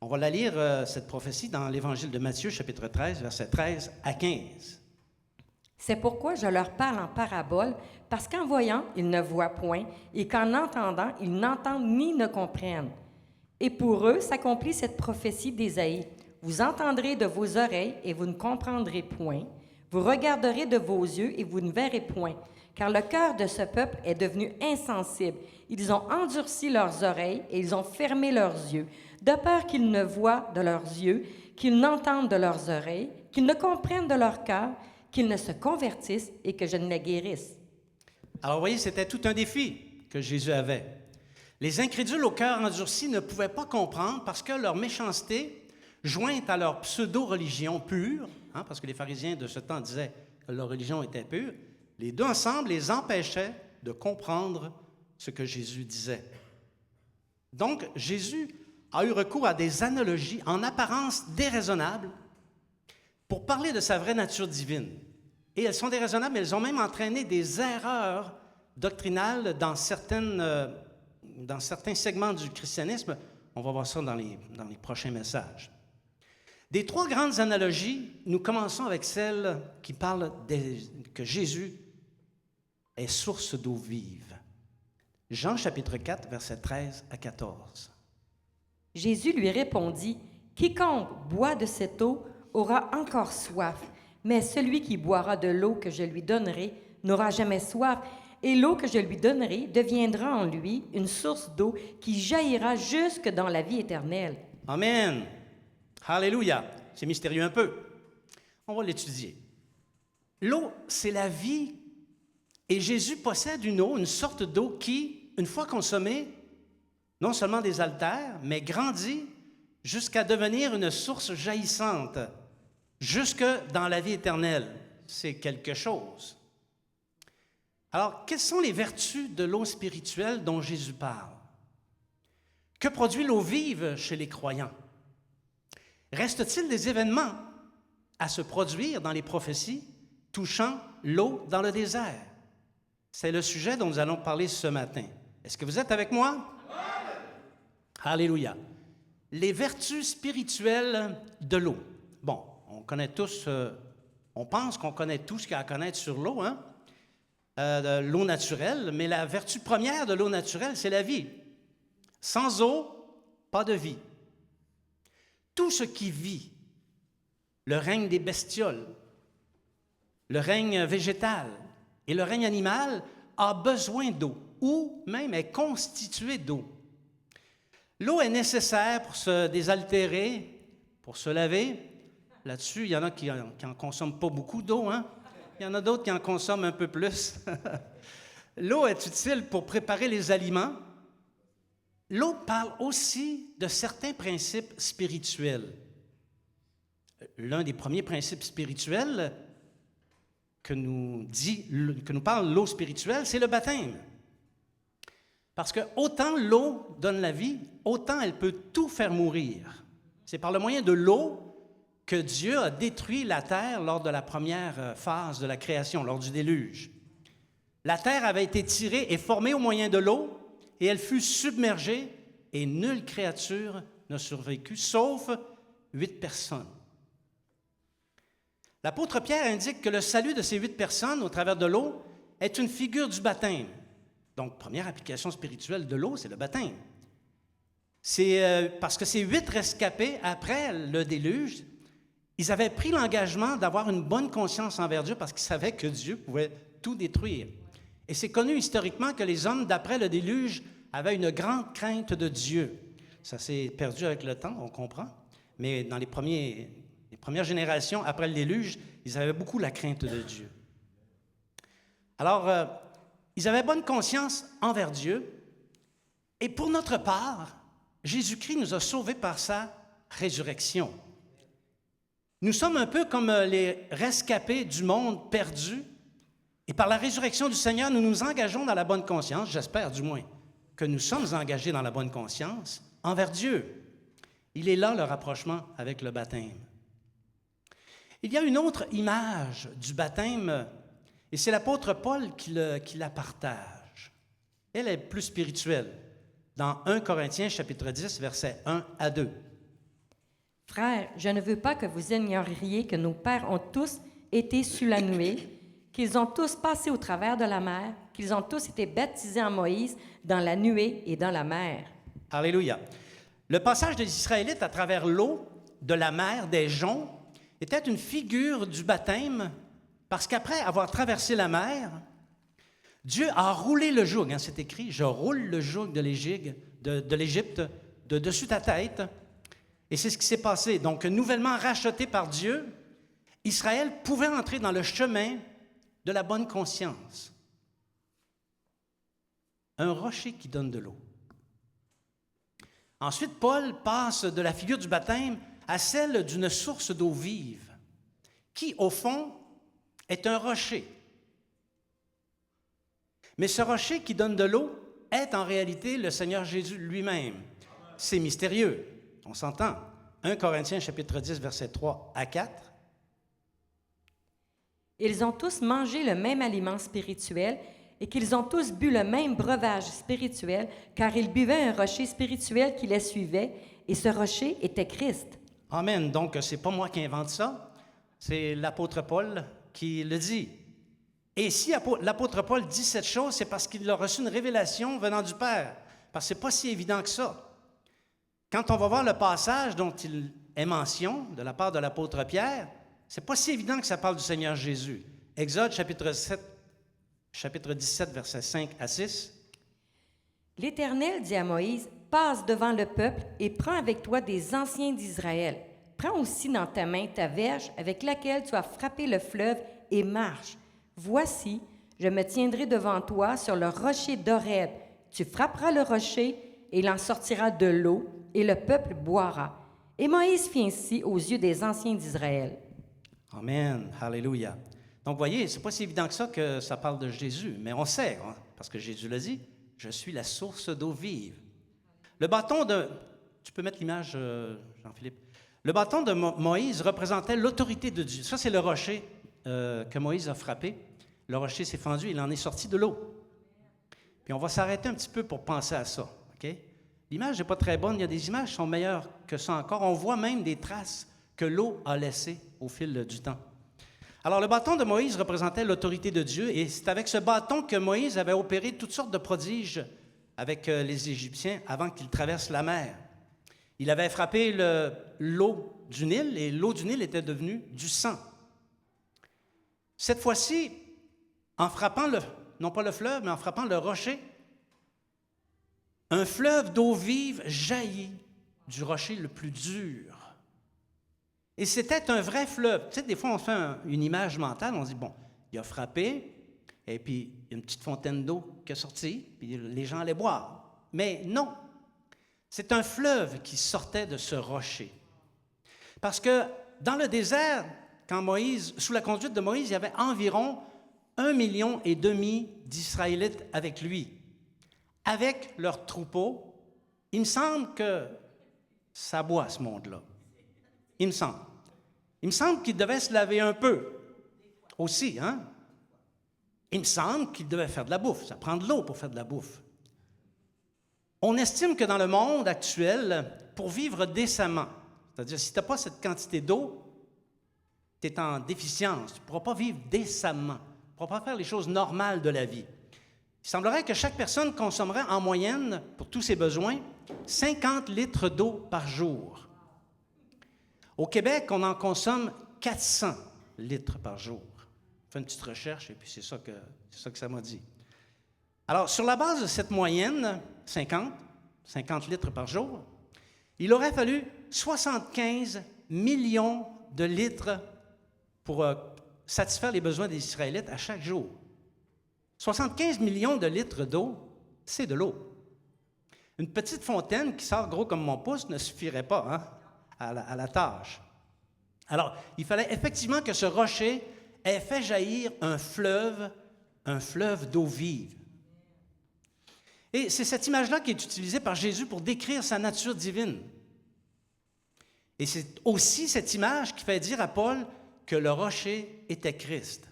On va la lire, cette prophétie, dans l'Évangile de Matthieu, chapitre 13, versets 13 à 15. « C'est pourquoi je leur parle en parabole, parce qu'en voyant, ils ne voient point, et qu'en entendant, ils n'entendent ni ne comprennent. Et pour eux s'accomplit cette prophétie d'Ésaïe. Vous entendrez de vos oreilles, et vous ne comprendrez point. Vous regarderez de vos yeux, et vous ne verrez point. Car le cœur de ce peuple est devenu insensible. Ils ont endurci leurs oreilles, et ils ont fermé leurs yeux, de peur qu'ils ne voient de leurs yeux, qu'ils n'entendent de leurs oreilles, qu'ils ne comprennent de leur cœur, qu'ils ne se convertissent et que je ne les guérisse. » Alors, vous voyez, c'était tout un défi que Jésus avait. Les incrédules au cœur endurci ne pouvaient pas comprendre parce que leur méchanceté, jointe à leur pseudo-religion pure, parce que les pharisiens de ce temps disaient que leur religion était pure, les deux ensemble les empêchaient de comprendre ce que Jésus disait. Donc, Jésus a eu recours à des analogies en apparence déraisonnables pour parler de sa vraie nature divine. Et elles sont déraisonnables, mais elles ont même entraîné des erreurs doctrinales dans certains segments du christianisme. On va voir ça dans les prochains messages. Des trois grandes analogies, nous commençons avec celle qui parle que Jésus est source d'eau vive. Jean chapitre 4, versets 13 à 14. Jésus lui répondit, « Quiconque boit de cette eau aura encore soif, mais celui qui boira de l'eau que je lui donnerai n'aura jamais soif, et l'eau que je lui donnerai deviendra en lui une source d'eau qui jaillira jusque dans la vie éternelle. » Amen. Alléluia. C'est mystérieux un peu. On va l'étudier. L'eau, c'est la vie, et Jésus possède une eau, une sorte d'eau qui, une fois consommée, non seulement désaltère, mais grandit jusqu'à devenir une source jaillissante, jusque dans la vie éternelle. C'est quelque chose. Alors, quelles sont les vertus de l'eau spirituelle dont Jésus parle? Que produit l'eau vive chez les croyants? Reste-t-il des événements à se produire dans les prophéties touchant l'eau dans le désert? C'est le sujet dont nous allons parler ce matin. Est-ce que vous êtes avec moi? Alléluia. Les vertus spirituelles de l'eau. Bon, on connaît tous, on pense qu'on connaît tout ce qu'il y a à connaître sur l'eau, de l'eau naturelle, mais la vertu première de l'eau naturelle, c'est la vie. Sans eau, pas de vie. Tout ce qui vit, le règne des bestioles, le règne végétal et le règne animal, a besoin d'eau, ou même est constitué d'eau. L'eau est nécessaire pour se désaltérer, pour se laver. Là-dessus, il y en a qui en consomment pas beaucoup d'eau, Il y en a d'autres qui en consomment un peu plus. L'eau est utile pour préparer les aliments. L'eau parle aussi de certains principes spirituels. L'un des premiers principes spirituels que nous parle l'eau spirituelle, c'est le baptême. Parce que autant l'eau donne la vie, autant elle peut tout faire mourir. C'est par le moyen de l'eau que Dieu a détruit la terre lors de la première phase de la création, lors du déluge. La terre avait été tirée et formée au moyen de l'eau, et elle fut submergée, et nulle créature n'a survécu, sauf 8 personnes. L'apôtre Pierre indique que le salut de ces 8 personnes au travers de l'eau est une figure du baptême. Donc, première application spirituelle de l'eau, c'est le baptême. C'est parce que ces 8 rescapés, après le déluge, ils avaient pris l'engagement d'avoir une bonne conscience envers Dieu parce qu'ils savaient que Dieu pouvait tout détruire. Et c'est connu historiquement que les hommes, d'après le déluge, avaient une grande crainte de Dieu. Ça s'est perdu avec le temps, on comprend. Mais dans les premières générations, après le déluge, ils avaient beaucoup la crainte de Dieu. Alors, ils avaient bonne conscience envers Dieu. Et pour notre part, Jésus-Christ nous a sauvés par sa résurrection. Nous sommes un peu comme les rescapés du monde perdu, et par la résurrection du Seigneur, nous nous engageons dans la bonne conscience, j'espère du moins, que nous sommes engagés dans la bonne conscience envers Dieu. Il est là le rapprochement avec le baptême. Il y a une autre image du baptême, et c'est l'apôtre Paul qui la partage. Elle est plus spirituelle, dans 1 Corinthiens chapitre 10, versets 1 à 2. « Frères, je ne veux pas que vous ignoriez que nos pères ont tous été sous la nuée, qu'ils ont tous passé au travers de la mer, qu'ils ont tous été baptisés en Moïse dans la nuée et dans la mer. » Alléluia. Le passage des Israélites à travers l'eau de la mer des joncs était une figure du baptême parce qu'après avoir traversé la mer, Dieu a roulé le joug. Hein, c'est écrit, « Je roule le joug de l'Égypte de dessus ta tête. » Et c'est ce qui s'est passé. Donc, nouvellement racheté par Dieu, Israël pouvait entrer dans le chemin de la bonne conscience. Un rocher qui donne de l'eau. Ensuite, Paul passe de la figure du baptême à celle d'une source d'eau vive, qui, au fond, est un rocher. Mais ce rocher qui donne de l'eau est en réalité le Seigneur Jésus lui-même. C'est mystérieux, on s'entend. 1 Corinthiens chapitre 10, versets 3 à 4. Ils ont tous mangé le même aliment spirituel et qu'ils ont tous bu le même breuvage spirituel, car ils buvaient un rocher spirituel qui les suivait, et ce rocher était Christ. Amen. Donc, c'est pas moi qui invente ça, c'est l'apôtre Paul qui le dit. Et si l'apôtre Paul dit cette chose, c'est parce qu'il a reçu une révélation venant du Père, parce que c'est pas si évident que ça. Quand on va voir le passage dont il est mention de la part de l'apôtre Pierre, c'est pas si évident que ça parle du Seigneur Jésus. Exode chapitre 17, versets 5 à 6. « L'Éternel dit à Moïse, « Passe devant le peuple et prends avec toi des anciens d'Israël. Prends aussi dans ta main ta verge avec laquelle tu as frappé le fleuve et marche. Voici, je me tiendrai devant toi sur le rocher d'Horeb. Tu frapperas le rocher et il en sortira de l'eau et le peuple boira. Et Moïse fit ainsi aux yeux des anciens d'Israël. » Amen. Alléluia. Donc, vous voyez, c'est pas si évident que ça parle de Jésus, mais on sait, hein, parce que Jésus l'a dit, « Je suis la source d'eau vive. » Le bâton de... Tu peux mettre l'image, Jean-Philippe? Le bâton de Moïse représentait l'autorité de Dieu. Ça, c'est le rocher que Moïse a frappé. Le rocher s'est fendu, il en est sorti de l'eau. Puis on va s'arrêter un petit peu pour penser à ça. Okay? L'image n'est pas très bonne. Il y a des images qui sont meilleures que ça encore. On voit même des traces que l'eau a laissées au fil du temps. Alors, le bâton de Moïse représentait l'autorité de Dieu, et c'est avec ce bâton que Moïse avait opéré toutes sortes de prodiges avec les Égyptiens avant qu'ils traversent la mer. Il avait frappé l'eau du Nil, et l'eau du Nil était devenue du sang. Cette fois-ci, en frappant non pas le fleuve, mais en frappant le rocher, un fleuve d'eau vive jaillit du rocher le plus dur. Et c'était un vrai fleuve. Tu sais, des fois, on fait une image mentale, on se dit, bon, il a frappé, et puis il y a une petite fontaine d'eau qui est sortie, puis les gens allaient boire. Mais non, c'est un fleuve qui sortait de ce rocher. Parce que dans le désert, sous la conduite de Moïse, il y avait environ 1,5 million d'Israélites avec lui. Avec leurs troupeaux, il me semble que ça boit, ce monde-là. Il me semble. Il me semble qu'il devait se laver un peu aussi, hein? Il me semble qu'il devait faire de la bouffe. Ça prend de l'eau pour faire de la bouffe. On estime que dans le monde actuel, pour vivre décemment, c'est-à-dire si tu n'as pas cette quantité d'eau, tu es en déficience. Tu ne pourras pas vivre décemment. Tu ne pourras pas faire les choses normales de la vie. Il semblerait que chaque personne consommerait en moyenne, pour tous ses besoins, 50 litres d'eau par jour. Au Québec, on en consomme 400 litres par jour. Je fais une petite recherche et puis c'est ça que ça m'a dit. Alors, sur la base de cette moyenne, 50 litres par jour, il aurait fallu 75 millions de litres pour satisfaire les besoins des Israélites à chaque jour. 75 millions de litres d'eau, c'est de l'eau. Une petite fontaine qui sort gros comme mon pouce ne suffirait pas, hein? à la tâche. Alors, il fallait effectivement que ce rocher ait fait jaillir un fleuve d'eau vive. Et c'est cette image-là qui est utilisée par Jésus pour décrire sa nature divine. Et c'est aussi cette image qui fait dire à Paul que le rocher était Christ.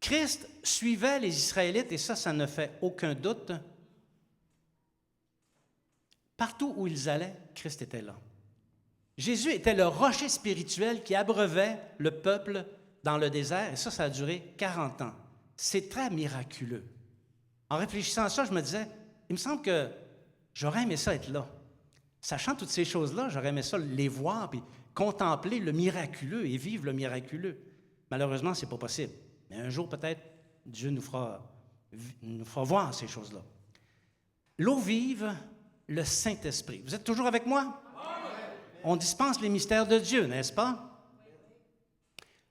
Christ suivait les Israélites, et ça ne fait aucun doute. Partout où ils allaient, Christ était là. Jésus était le rocher spirituel qui abreuvait le peuple dans le désert, et ça a duré 40 ans. C'est très miraculeux. En réfléchissant à ça, je me disais, il me semble que j'aurais aimé ça être là. Sachant toutes ces choses-là, j'aurais aimé ça les voir, puis contempler le miraculeux et vivre le miraculeux. Malheureusement, ce n'est pas possible. Mais un jour, peut-être, Dieu nous fera voir ces choses-là. L'eau vive, le Saint-Esprit. Vous êtes toujours avec moi? On dispense les mystères de Dieu, n'est-ce pas?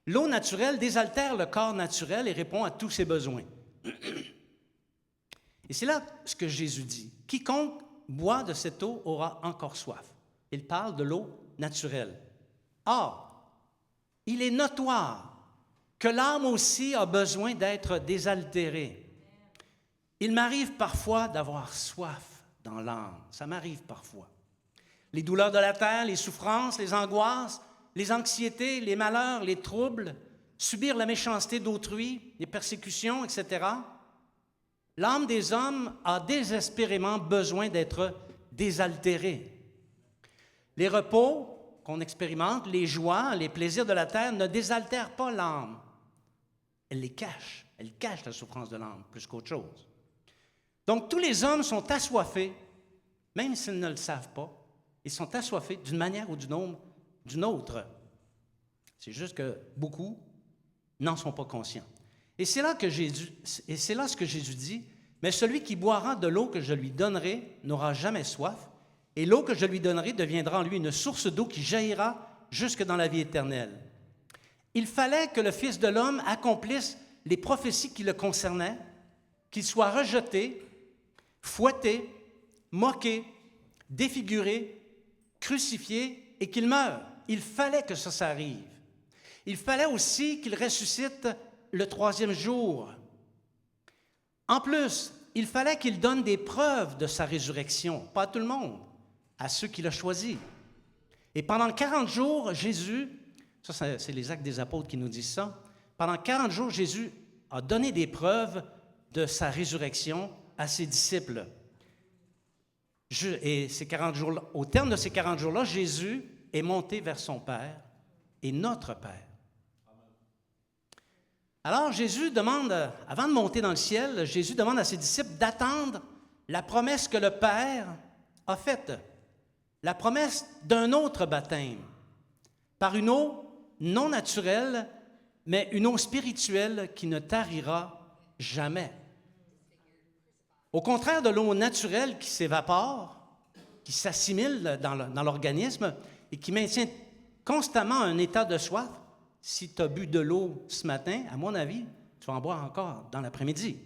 L'eau naturelle désaltère le corps naturel et répond à tous ses besoins. Et c'est là ce que Jésus dit. Quiconque boit de cette eau aura encore soif. Il parle de l'eau naturelle. Or, il est notoire que l'âme aussi a besoin d'être désaltérée. Il m'arrive parfois d'avoir soif dans l'âme. Ça m'arrive parfois. Les douleurs de la terre, les souffrances, les angoisses, les anxiétés, les malheurs, les troubles, subir la méchanceté d'autrui, les persécutions, etc. L'âme des hommes a désespérément besoin d'être désaltérée. Les repos qu'on expérimente, les joies, les plaisirs de la terre ne désaltèrent pas l'âme. Elle les cache. Elle cache la souffrance de l'âme plus qu'autre chose. Donc, tous les hommes sont assoiffés, même s'ils ne le savent pas, ils sont assoiffés d'une manière ou d'une autre. C'est juste que beaucoup n'en sont pas conscients. Et c'est là ce que Jésus dit, « Mais celui qui boira de l'eau que je lui donnerai n'aura jamais soif, et l'eau que je lui donnerai deviendra en lui une source d'eau qui jaillira jusque dans la vie éternelle. » Il fallait que le Fils de l'homme accomplisse les prophéties qui le concernaient, qu'il soit rejeté, fouetté, moqué, défiguré, crucifié et qu'il meure. Il fallait que ça arrive. Il fallait aussi qu'il ressuscite le 3e jour. En plus, il fallait qu'il donne des preuves de sa résurrection, pas à tout le monde, à ceux qu'il a choisis. Et pendant 40 jours, Jésus, ça c'est les Actes des Apôtres qui nous disent ça, pendant 40 jours, Jésus a donné des preuves de sa résurrection à ses disciples. Et ces 40 jours-là, au terme de ces 40 jours-là, Jésus est monté vers son Père et notre Père. Alors Jésus demande, avant de monter dans le ciel, Jésus demande à ses disciples d'attendre la promesse que le Père a faite, la promesse d'un autre baptême, par une eau non naturelle, mais une eau spirituelle qui ne tarira jamais. Au contraire de l'eau naturelle qui s'évapore, qui s'assimile dans l'organisme et qui maintient constamment un état de soif, si tu as bu de l'eau ce matin, à mon avis, tu vas en boire encore dans l'après-midi.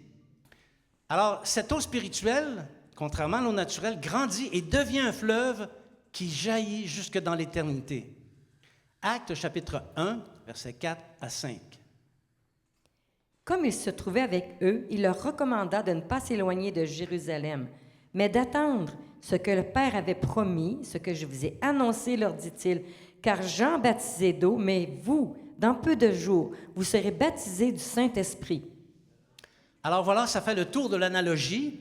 Alors, cette eau spirituelle, contrairement à l'eau naturelle, grandit et devient un fleuve qui jaillit jusque dans l'éternité. Actes chapitre 1, versets 4 à 5. Comme il se trouvait avec eux, il leur recommanda de ne pas s'éloigner de Jérusalem, mais d'attendre ce que le Père avait promis, ce que je vous ai annoncé, leur dit-il, car Jean baptisait d'eau, mais vous, dans peu de jours, vous serez baptisés du Saint-Esprit. Alors voilà, ça fait le tour de l'analogie.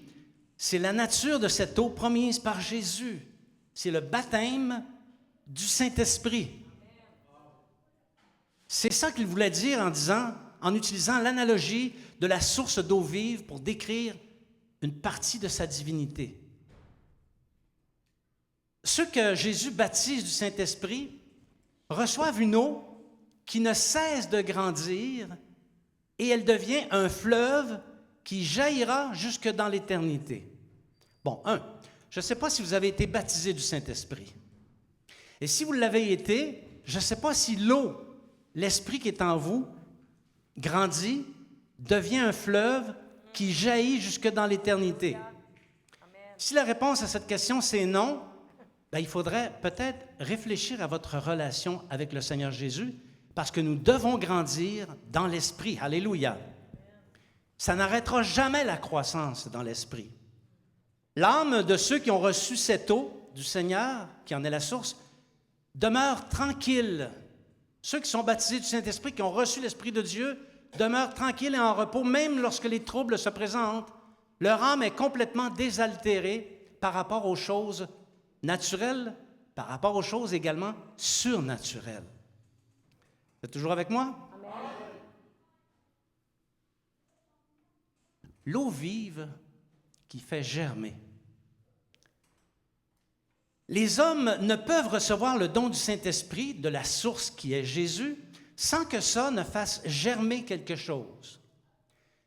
C'est la nature de cette eau promise par Jésus. C'est le baptême du Saint-Esprit. C'est ça qu'il voulait dire en utilisant l'analogie de la source d'eau vive pour décrire une partie de sa divinité. Ceux que Jésus baptise du Saint-Esprit reçoivent une eau qui ne cesse de grandir et elle devient un fleuve qui jaillira jusque dans l'éternité. Bon, je ne sais pas si vous avez été baptisé du Saint-Esprit. Et si vous l'avez été, je ne sais pas si l'eau, l'Esprit qui est en vous, grandit, devient un fleuve qui jaillit jusque dans l'éternité. Si la réponse à cette question, c'est non, bien, il faudrait peut-être réfléchir à votre relation avec le Seigneur Jésus, parce que nous devons grandir dans l'esprit. Alléluia. Ça n'arrêtera jamais la croissance dans l'esprit. L'âme de ceux qui ont reçu cette eau du Seigneur, qui en est la source, demeure tranquille. Ceux qui sont baptisés du Saint-Esprit, qui ont reçu l'Esprit de Dieu, demeurent tranquilles et en repos, même lorsque les troubles se présentent. Leur âme est complètement désaltérée par rapport aux choses naturelles, par rapport aux choses également surnaturelles. Vous êtes toujours avec moi? Amen. L'eau vive qui fait germer. Les hommes ne peuvent recevoir le don du Saint-Esprit, de la source qui est Jésus, sans que ça ne fasse germer quelque chose.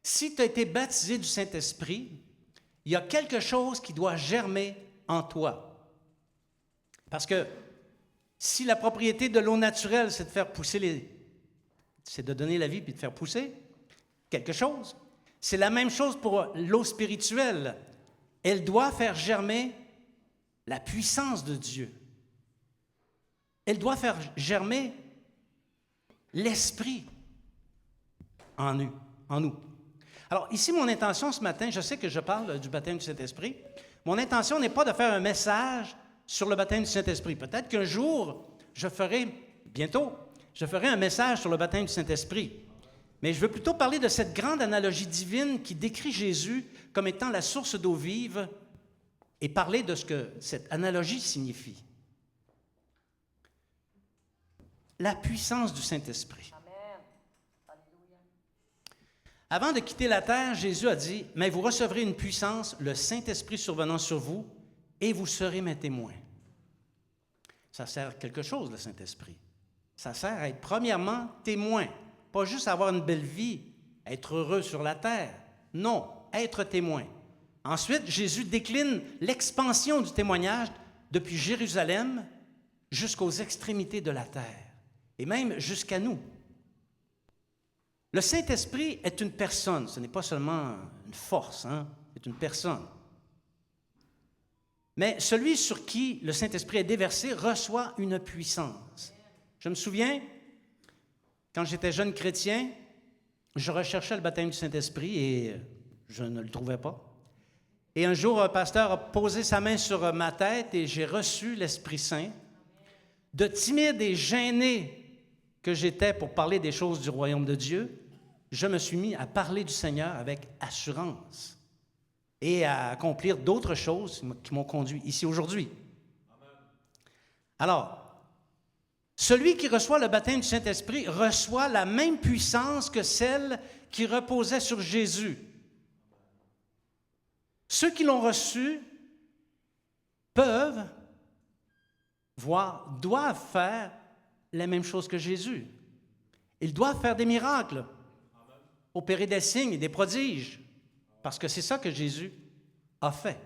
Si tu as été baptisé du Saint-Esprit, il y a quelque chose qui doit germer en toi. Parce que si la propriété de l'eau naturelle, c'est de faire pousser c'est de donner la vie puis de faire pousser quelque chose, c'est la même chose pour l'eau spirituelle. Elle doit faire germer la puissance de Dieu. Elle doit faire germer l'esprit en nous. Alors, ici, mon intention ce matin, je sais que je parle du baptême du Saint-Esprit. Mon intention n'est pas de faire un message sur le baptême du Saint-Esprit. Peut-être qu'un jour, bientôt, je ferai un message sur le baptême du Saint-Esprit. Mais je veux plutôt parler de cette grande analogie divine qui décrit Jésus comme étant la source d'eau vive et parler de ce que cette analogie signifie. La puissance du Saint-Esprit. Avant de quitter la terre, Jésus a dit, « Mais vous recevrez une puissance, le Saint-Esprit survenant sur vous, et vous serez mes témoins. » Ça sert à quelque chose, le Saint-Esprit. Ça sert à être, premièrement, témoin. Pas juste avoir une belle vie, être heureux sur la terre. Non, être témoin. Ensuite, Jésus décline l'expansion du témoignage depuis Jérusalem jusqu'aux extrémités de la terre, et même jusqu'à nous. Le Saint-Esprit est une personne, ce n'est pas seulement une force, c'est une personne. Mais celui sur qui le Saint-Esprit est déversé reçoit une puissance. Je me souviens, quand j'étais jeune chrétien, je recherchais le baptême du Saint-Esprit et je ne le trouvais pas. Et un jour, un pasteur a posé sa main sur ma tête et j'ai reçu l'Esprit Saint. De timide et gêné que j'étais pour parler des choses du royaume de Dieu, je me suis mis à parler du Seigneur avec assurance et à accomplir d'autres choses qui m'ont conduit ici aujourd'hui. Alors, celui qui reçoit le baptême du Saint-Esprit reçoit la même puissance que celle qui reposait sur Jésus. Ceux qui l'ont reçu peuvent, voire doivent faire la même chose que Jésus. Ils doivent faire des miracles, opérer des signes et des prodiges, parce que c'est ça que Jésus a fait.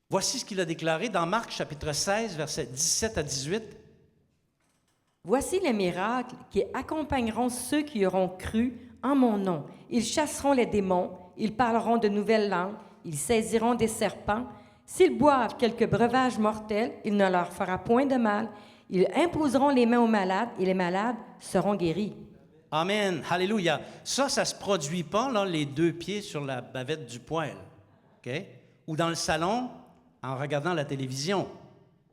Voici ce qu'il a déclaré dans Marc, chapitre 16, versets 17 à 18. « Voici les miracles qui accompagneront ceux qui auront cru en mon nom. Ils chasseront les démons, ils parleront de nouvelles langues, ils saisiront des serpents. S'ils boivent quelques breuvages mortels, il ne leur fera point de mal. Ils imposeront les mains aux malades et les malades seront guéris. » Amen. Alléluia. Ça ne se produit pas, là, les deux pieds sur la bavette du poêle, OK? Ou dans le salon, en regardant la télévision.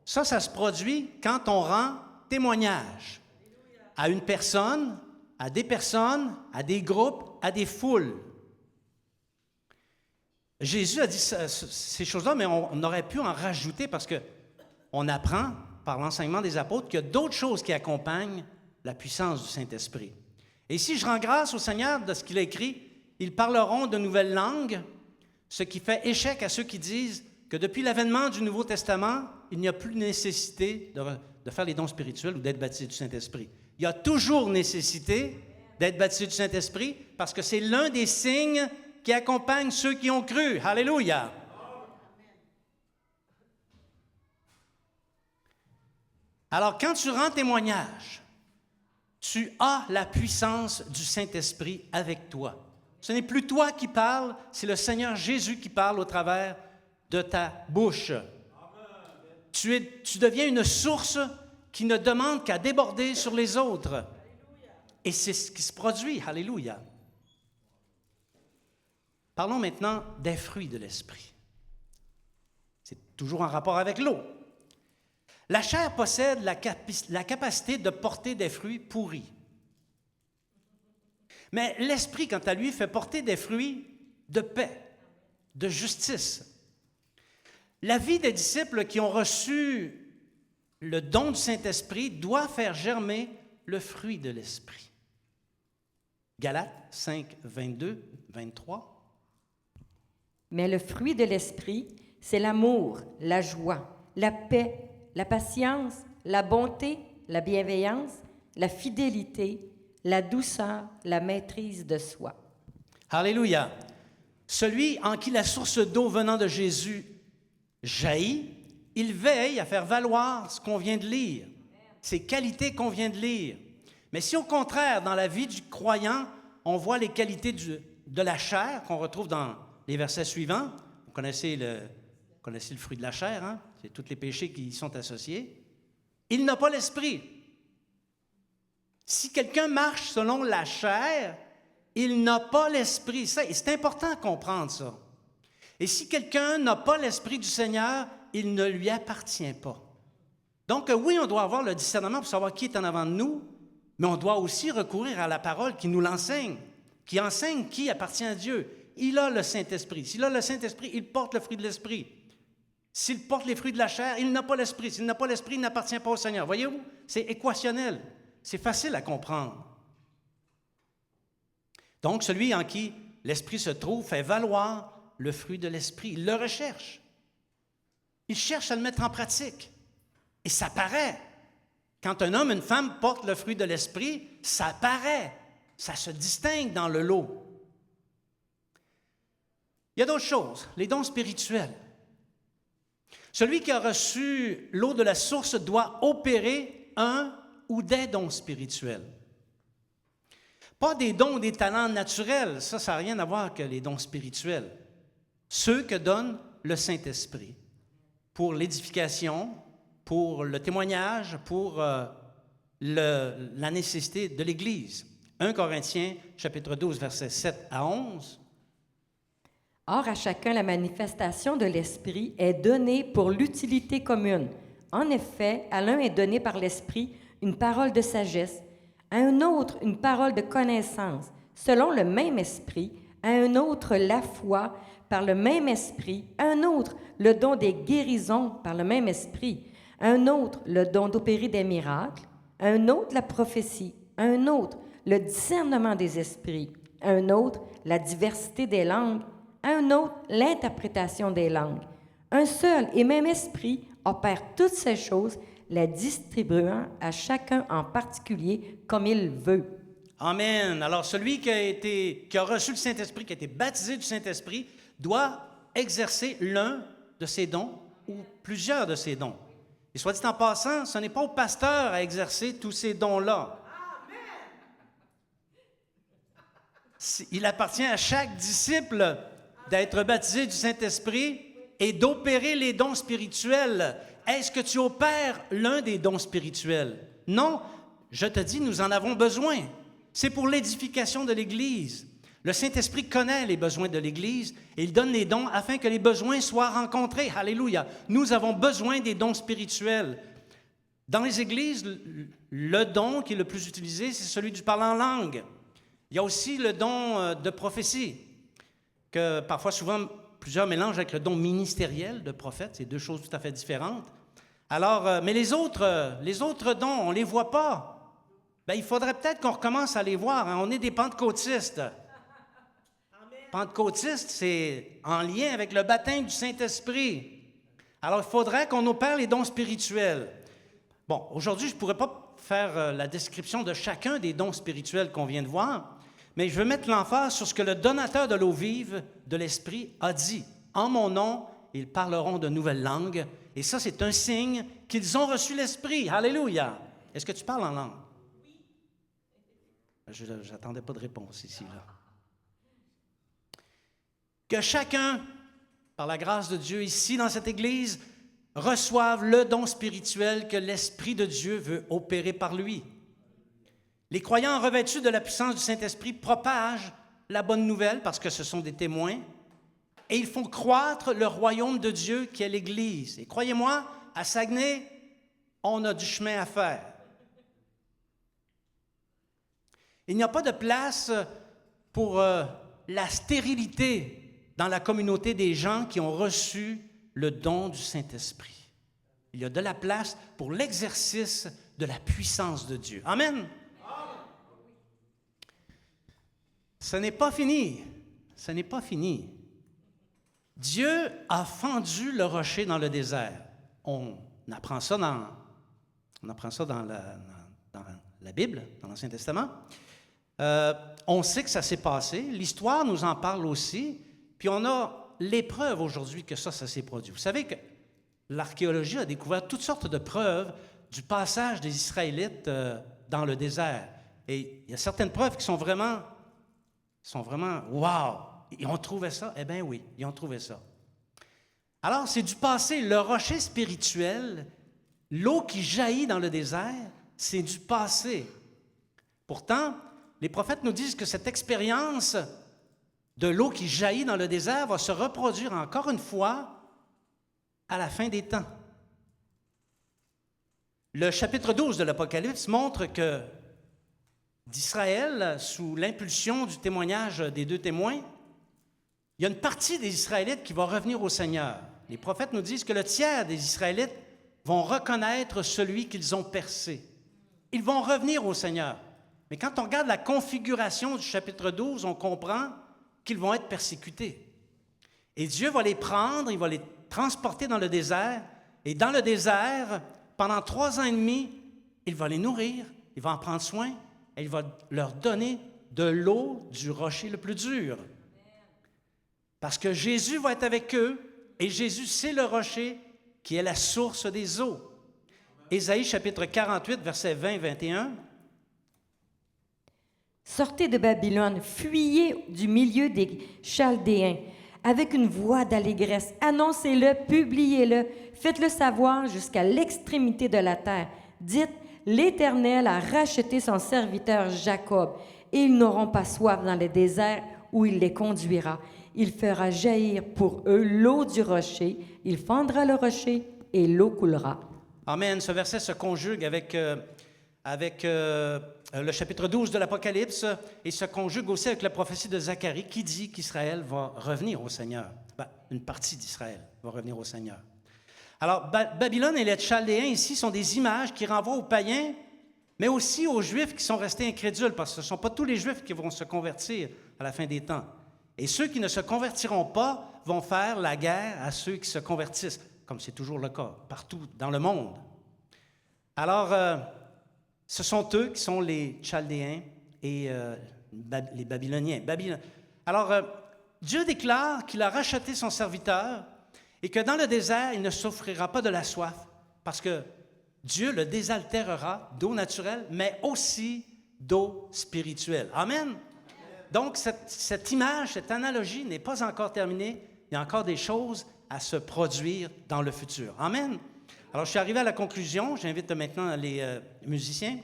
Ça se produit quand on rend témoignage à une personne, à des personnes, à des groupes, à des foules. Jésus a dit ces choses-là, mais on aurait pu en rajouter parce qu'on apprend par l'enseignement des apôtres qu'il y a d'autres choses qui accompagnent la puissance du Saint-Esprit. Et si je rends grâce au Seigneur de ce qu'il a écrit, ils parleront de nouvelles langues, ce qui fait échec à ceux qui disent que depuis l'avènement du Nouveau Testament, il n'y a plus de nécessité de faire les dons spirituels ou d'être baptisé du Saint-Esprit. Il y a toujours nécessité d'être baptisé du Saint-Esprit parce que c'est l'un des signes qui accompagne ceux qui ont cru. Alléluia! Alors, quand tu rends témoignage, tu as la puissance du Saint-Esprit avec toi. Ce n'est plus toi qui parles, c'est le Seigneur Jésus qui parle au travers de ta bouche. Tu deviens une source qui ne demande qu'à déborder sur les autres. Et c'est ce qui se produit. Alléluia. Parlons maintenant des fruits de l'esprit. C'est toujours en rapport avec l'eau. La chair possède la capacité de porter des fruits pourris. Mais l'esprit, quant à lui, fait porter des fruits de paix, de justice. La vie des disciples qui ont reçu le don du Saint-Esprit doit faire germer le fruit de l'esprit. Galates 5, 22, 23. Mais le fruit de l'esprit, c'est l'amour, la joie, la paix, la patience, la bonté, la bienveillance, la fidélité, la douceur, la maîtrise de soi. Alléluia. Celui en qui la source d'eau venant de Jésus jaillit, il veille à faire valoir ce qu'on vient de lire, ces qualités qu'on vient de lire. Mais si au contraire, dans la vie du croyant, on voit les qualités de la chair qu'on retrouve dans les versets suivants, vous connaissez le fruit de la chair, hein? C'est tous les péchés qui y sont associés. Il n'a pas l'esprit. Si quelqu'un marche selon la chair, il n'a pas l'esprit. C'est important de comprendre ça. Et si quelqu'un n'a pas l'esprit du Seigneur, il ne lui appartient pas. Donc oui, on doit avoir le discernement pour savoir qui est en avant de nous, mais on doit aussi recourir à la parole qui nous l'enseigne, qui enseigne qui appartient à Dieu. Il a le Saint-Esprit. S'il a le Saint-Esprit, il porte le fruit de l'Esprit. S'il porte les fruits de la chair, il n'a pas l'Esprit. S'il n'a pas l'Esprit, il n'appartient pas au Seigneur. Voyez-vous? C'est équationnel. C'est facile à comprendre. Donc, celui en qui l'Esprit se trouve fait valoir le fruit de l'Esprit. Il le recherche. Il cherche à le mettre en pratique. Et ça paraît. Quand un homme, une femme porte le fruit de l'Esprit, ça paraît. Ça se distingue dans le lot. Il y a d'autres choses, les dons spirituels. Celui qui a reçu l'eau de la source doit opérer un ou des dons spirituels. Pas des dons ou des talents naturels, ça n'a rien à voir que les dons spirituels. Ceux que donne le Saint-Esprit pour l'édification, pour le témoignage, pour la nécessité de l'Église. 1 Corinthiens, chapitre 12, versets 7 à 11. Or, à chacun, la manifestation de l'Esprit est donnée pour l'utilité commune. En effet, à l'un est donnée par l'Esprit une parole de sagesse, à un autre une parole de connaissance, selon le même Esprit, à un autre la foi, par le même Esprit, à un autre le don des guérisons, par le même Esprit, à un autre le don d'opérer des miracles, à un autre la prophétie, à un autre le discernement des esprits, à un autre la diversité des langues, à un autre l'interprétation des langues. Un seul et même esprit opère toutes ces choses, les distribuant à chacun en particulier comme il veut. Amen. Alors, celui qui a reçu le Saint-Esprit, qui a été baptisé du Saint-Esprit, doit exercer l'un de ses dons ou plusieurs de ses dons. Et soit dit en passant, ce n'est pas au pasteur à exercer tous ces dons-là. Il appartient à chaque disciple d'être baptisé du Saint-Esprit et d'opérer les dons spirituels. Est-ce que tu opères l'un des dons spirituels? Non, je te dis, nous en avons besoin. C'est pour l'édification de l'Église. Le Saint-Esprit connaît les besoins de l'Église et il donne les dons afin que les besoins soient rencontrés. Alléluia. Nous avons besoin des dons spirituels. Dans les églises, le don qui est le plus utilisé, c'est celui du parler en langue. Il y a aussi le don de prophétie, que parfois, souvent, plusieurs mélangent avec le don ministériel de prophète. C'est deux choses tout à fait différentes. Alors, mais les autres dons, on ne les voit pas. Bien, il faudrait peut-être qu'on recommence à les voir. Hein. On est des pentecôtistes. Pentecôtiste, c'est en lien avec le baptême du Saint-Esprit. Alors, il faudrait qu'on opère les dons spirituels. Bon, aujourd'hui, je ne pourrais pas faire la description de chacun des dons spirituels qu'on vient de voir, mais je veux mettre l'emphase sur ce que le donateur de l'eau vive de l'Esprit a dit. En mon nom, ils parleront de nouvelles langues. Et ça, c'est un signe qu'ils ont reçu l'Esprit. Alléluia! Est-ce que tu parles en langue? Oui. Je n'attendais pas de réponse ici, là. Que chacun, par la grâce de Dieu, ici dans cette Église, reçoivent le don spirituel que l'Esprit de Dieu veut opérer par lui. Les croyants revêtus de la puissance du Saint-Esprit propagent la bonne nouvelle parce que ce sont des témoins et ils font croître le royaume de Dieu qui est l'Église. Et croyez-moi, à Saguenay, on a du chemin à faire. Il n'y a pas de place pour la stérilité dans la communauté des gens qui ont reçu le don du Saint-Esprit. Il y a de la place pour l'exercice de la puissance de Dieu. Amen. Ce n'est pas fini. Ce n'est pas fini. Dieu a fendu le rocher dans le désert. On apprend ça dans la Bible, dans l'Ancien Testament. On sait que ça s'est passé. L'histoire nous en parle aussi. Puis on a l'épreuve aujourd'hui que ça s'est produit. Vous savez que l'archéologie a découvert toutes sortes de preuves du passage des Israélites dans le désert. Et il y a certaines preuves qui sont vraiment wow! Ils ont trouvé ça? Eh bien oui, ils ont trouvé ça. Alors, c'est du passé. Le rocher spirituel, l'eau qui jaillit dans le désert, c'est du passé. Pourtant, les prophètes nous disent que cette expérience de l'eau qui jaillit dans le désert va se reproduire encore une fois à la fin des temps. Le chapitre 12 de l'Apocalypse montre que d'Israël, sous l'impulsion du témoignage des deux témoins, il y a une partie des Israélites qui va revenir au Seigneur. Les prophètes nous disent que le tiers des Israélites vont reconnaître celui qu'ils ont percé. Ils vont revenir au Seigneur. Mais quand on regarde la configuration du chapitre 12, on comprend qu'ils vont être persécutés. Et Dieu va les prendre, il va les transporter dans le désert. Et dans le désert, pendant 3 ans et demi, il va les nourrir, il va en prendre soin, et il va leur donner de l'eau du rocher le plus dur. Parce que Jésus va être avec eux, et Jésus, c'est le rocher qui est la source des eaux. Ésaïe chapitre 48, versets 20 et 21. Sortez de Babylone, fuyez du milieu des Chaldéens, avec une voix d'allégresse. Annoncez-le, publiez-le, faites-le savoir jusqu'à l'extrémité de la terre. Dites, l'Éternel a racheté son serviteur Jacob, et ils n'auront pas soif dans les déserts où il les conduira. Il fera jaillir pour eux l'eau du rocher, il fendra le rocher, et l'eau coulera. Amen. Ce verset se conjugue avec le chapitre 12 de l'Apocalypse et se conjugue aussi avec la prophétie de Zacharie qui dit qu'Israël va revenir au Seigneur. Une partie d'Israël va revenir au Seigneur. Alors, Babylone et les Chaldéens ici sont des images qui renvoient aux païens, mais aussi aux Juifs qui sont restés incrédules, parce que ce ne sont pas tous les Juifs qui vont se convertir à la fin des temps. Et ceux qui ne se convertiront pas vont faire la guerre à ceux qui se convertissent, comme c'est toujours le cas partout dans le monde. Alors, ce sont eux qui sont les Chaldéens et les Babyloniens. Alors, Dieu déclare qu'il a racheté son serviteur et que dans le désert, il ne souffrira pas de la soif parce que Dieu le désaltérera d'eau naturelle, mais aussi d'eau spirituelle. Amen. Donc, cette image, cette analogie n'est pas encore terminée. Il y a encore des choses à se produire dans le futur. Amen. Alors, je suis arrivé à la conclusion. J'invite maintenant les musiciens.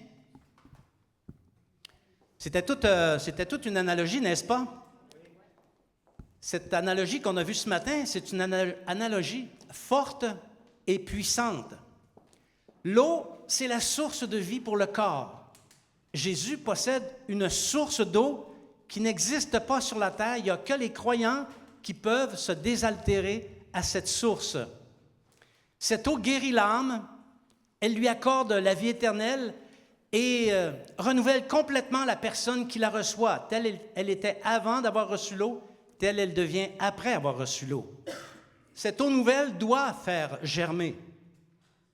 C'était toute une analogie, n'est-ce pas? Cette analogie qu'on a vue ce matin, c'est une analogie forte et puissante. L'eau, c'est la source de vie pour le corps. Jésus possède une source d'eau qui n'existe pas sur la terre. Il n'y a que les croyants qui peuvent se désaltérer à cette source. Cette eau guérit l'âme, elle lui accorde la vie éternelle et renouvelle complètement la personne qui la reçoit. Telle elle était avant d'avoir reçu l'eau, telle elle devient après avoir reçu l'eau. Cette eau nouvelle doit faire germer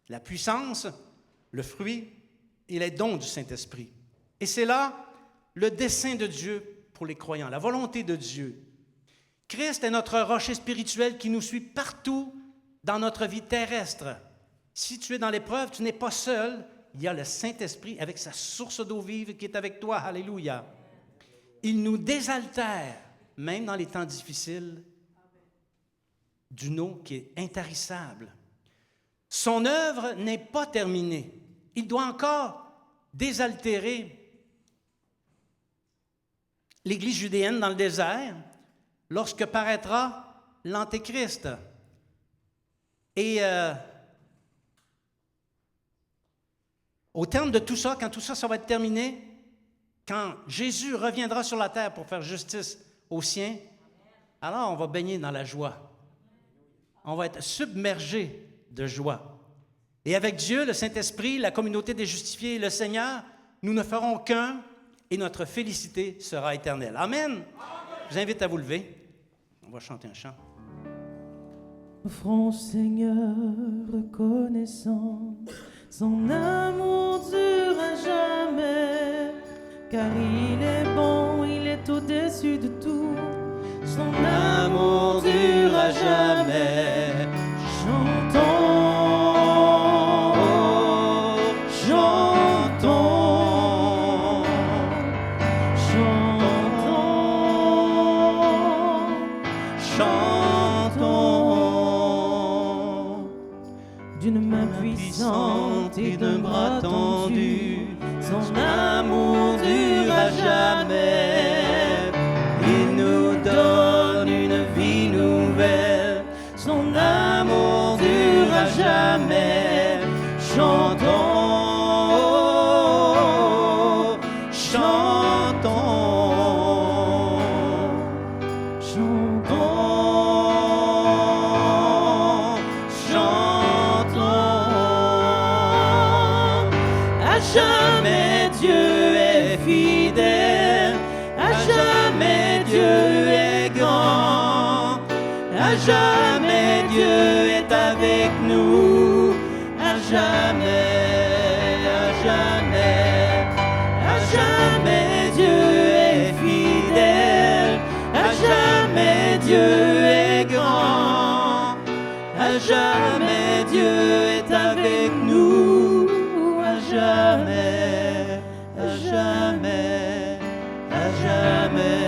la puissance, le fruit et les dons du Saint-Esprit. Et c'est là le dessein de Dieu pour les croyants, la volonté de Dieu. Christ est notre rocher spirituel qui nous suit partout dans notre vie terrestre. Si tu es dans l'épreuve, tu n'es pas seul. Il y a le Saint-Esprit avec sa source d'eau vive qui est avec toi. Alléluia. Il nous désaltère, même dans les temps difficiles, d'une eau qui est intarissable. Son œuvre n'est pas terminée. Il doit encore désaltérer l'Église judéenne dans le désert lorsque paraîtra l'Antéchrist. Et au terme de tout ça, quand tout ça va être terminé, quand Jésus reviendra sur la terre pour faire justice aux siens, alors on va baigner dans la joie. On va être submergé de joie. Et avec Dieu, le Saint-Esprit, la communauté des justifiés et le Seigneur, nous ne ferons qu'un et notre félicité sera éternelle. Amen. Je vous invite à vous lever. On va chanter un chant. Offrons, Seigneur, reconnaissant, son amour dure à jamais, car il est bon, il est au-dessus de tout. Son amour dure à jamais. Chantons, chantons, chantons, chantons. D'une main puissante et d'un bras tendu, son amour dure à jamais. Il nous donne une vie nouvelle, son amour dure à jamais. Chantons, chantons, chantons, chantons. À jamais Dieu est fidèle, à jamais Dieu est grand, à jamais Dieu est avec nous, à jamais, à jamais, à jamais Dieu est fidèle, à jamais Dieu est grand, à jamais Dieu est avec nous, à jamais, à jamais, à jamais.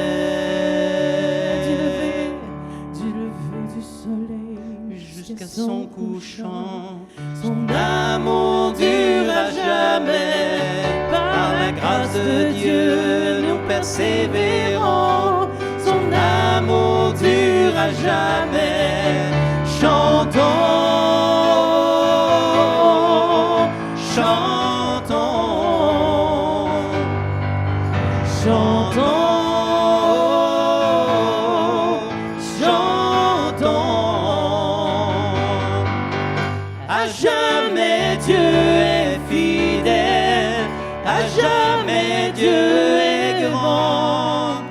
Du lever du soleil jusqu'à son couchant, son amour dure à jamais. Par la grâce de Dieu, nous persévérons, son amour dure à jamais. Chantons, chantons, chantons, chantons. À jamais Dieu est fidèle, à jamais Dieu est grand,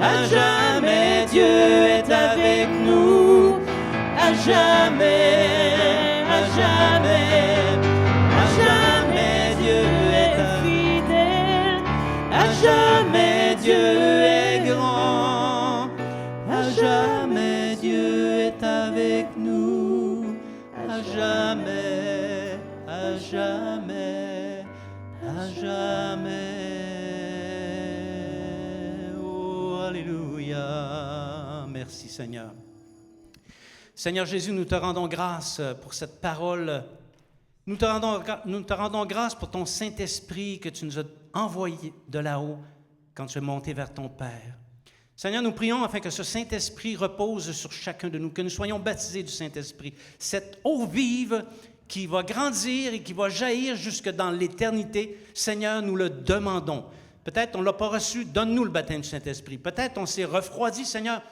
à jamais Dieu est avec nous, à jamais, à jamais, à jamais Dieu est fidèle, à jamais Dieu est grand, à jamais Dieu est avec nous, à jamais, à jamais, à jamais. Oh, alléluia. Merci Seigneur. Seigneur Jésus, nous te rendons grâce pour cette parole. Nous te rendons grâce pour ton Saint-Esprit que tu nous as envoyé de là-haut quand tu es monté vers ton Père. Seigneur, nous prions afin que ce Saint-Esprit repose sur chacun de nous, que nous soyons baptisés du Saint-Esprit. Cette eau vive qui va grandir et qui va jaillir jusque dans l'éternité, Seigneur, nous le demandons. Peut-être on ne l'a pas reçu, donne-nous le baptême du Saint-Esprit. Peut-être on s'est refroidi, Seigneur.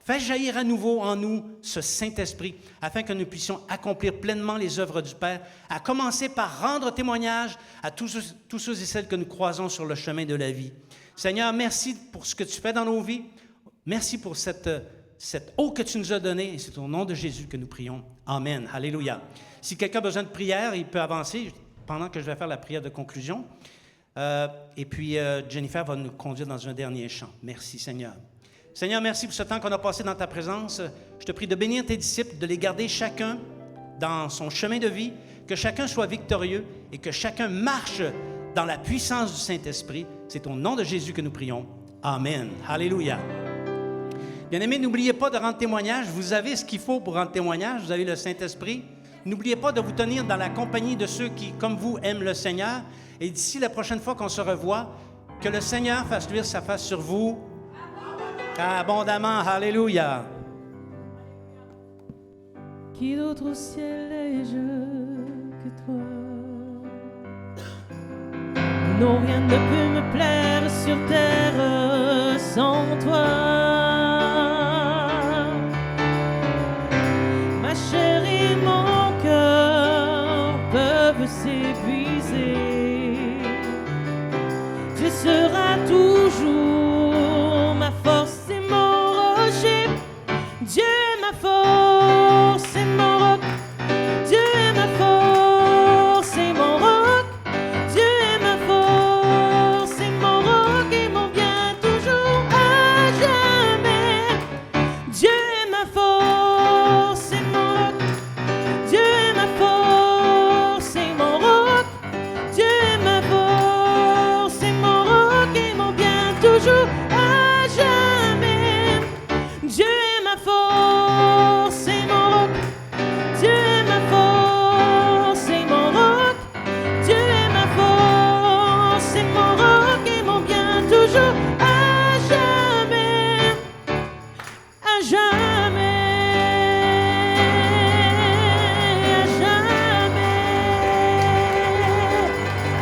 Fais jaillir à nouveau en nous ce Saint-Esprit afin que nous puissions accomplir pleinement les œuvres du Père, à commencer par rendre témoignage à tous ceux et celles que nous croisons sur le chemin de la vie. Seigneur, merci pour ce que tu fais dans nos vies. Merci pour cette eau que tu nous as donnée. Et c'est au nom de Jésus que nous prions. Amen. Alléluia. Si quelqu'un a besoin de prière, il peut avancer pendant que je vais faire la prière de conclusion. Et puis, Jennifer va nous conduire dans un dernier chant. Merci, Seigneur. Seigneur, merci pour ce temps qu'on a passé dans ta présence. Je te prie de bénir tes disciples, de les garder chacun dans son chemin de vie, que chacun soit victorieux et que chacun marche dans la puissance du Saint-Esprit. C'est au nom de Jésus que nous prions. Amen. Alléluia. Bien-aimés, n'oubliez pas de rendre témoignage. Vous avez ce qu'il faut pour rendre témoignage. Vous avez le Saint-Esprit. N'oubliez pas de vous tenir dans la compagnie de ceux qui, comme vous, aiment le Seigneur. Et d'ici la prochaine fois qu'on se revoit, que le Seigneur fasse luire sa face sur vous abondamment. Alléluia. Qui d'autre au ciel ai-je que toi? Non, rien ne peut me plaire sur terre sans toi. Ma chair et mon cœur peuvent s'épuiser. Tu seras toujours ma force et mon rocher. Dieu est ma force et mon roc. Dieu est ma force et mon roc. Dieu est ma force et mon roc et mon bien toujours à jamais. Dieu est ma force et mon roc. Dieu est ma force et mon roc. Dieu est ma force et mon roc et mon bien toujours à jamais. Dieu est ma force et mon roc. Dieu est ma force et mon roc. Dieu est ma force et mon roc et mon bien toujours à jamais. À jamais. À jamais.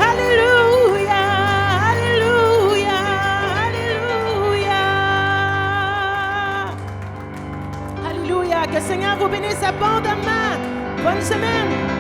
Alléluia. Alléluia. Alléluia. Alléluia. Que le Seigneur vous bénisse abondamment. Bonne semaine.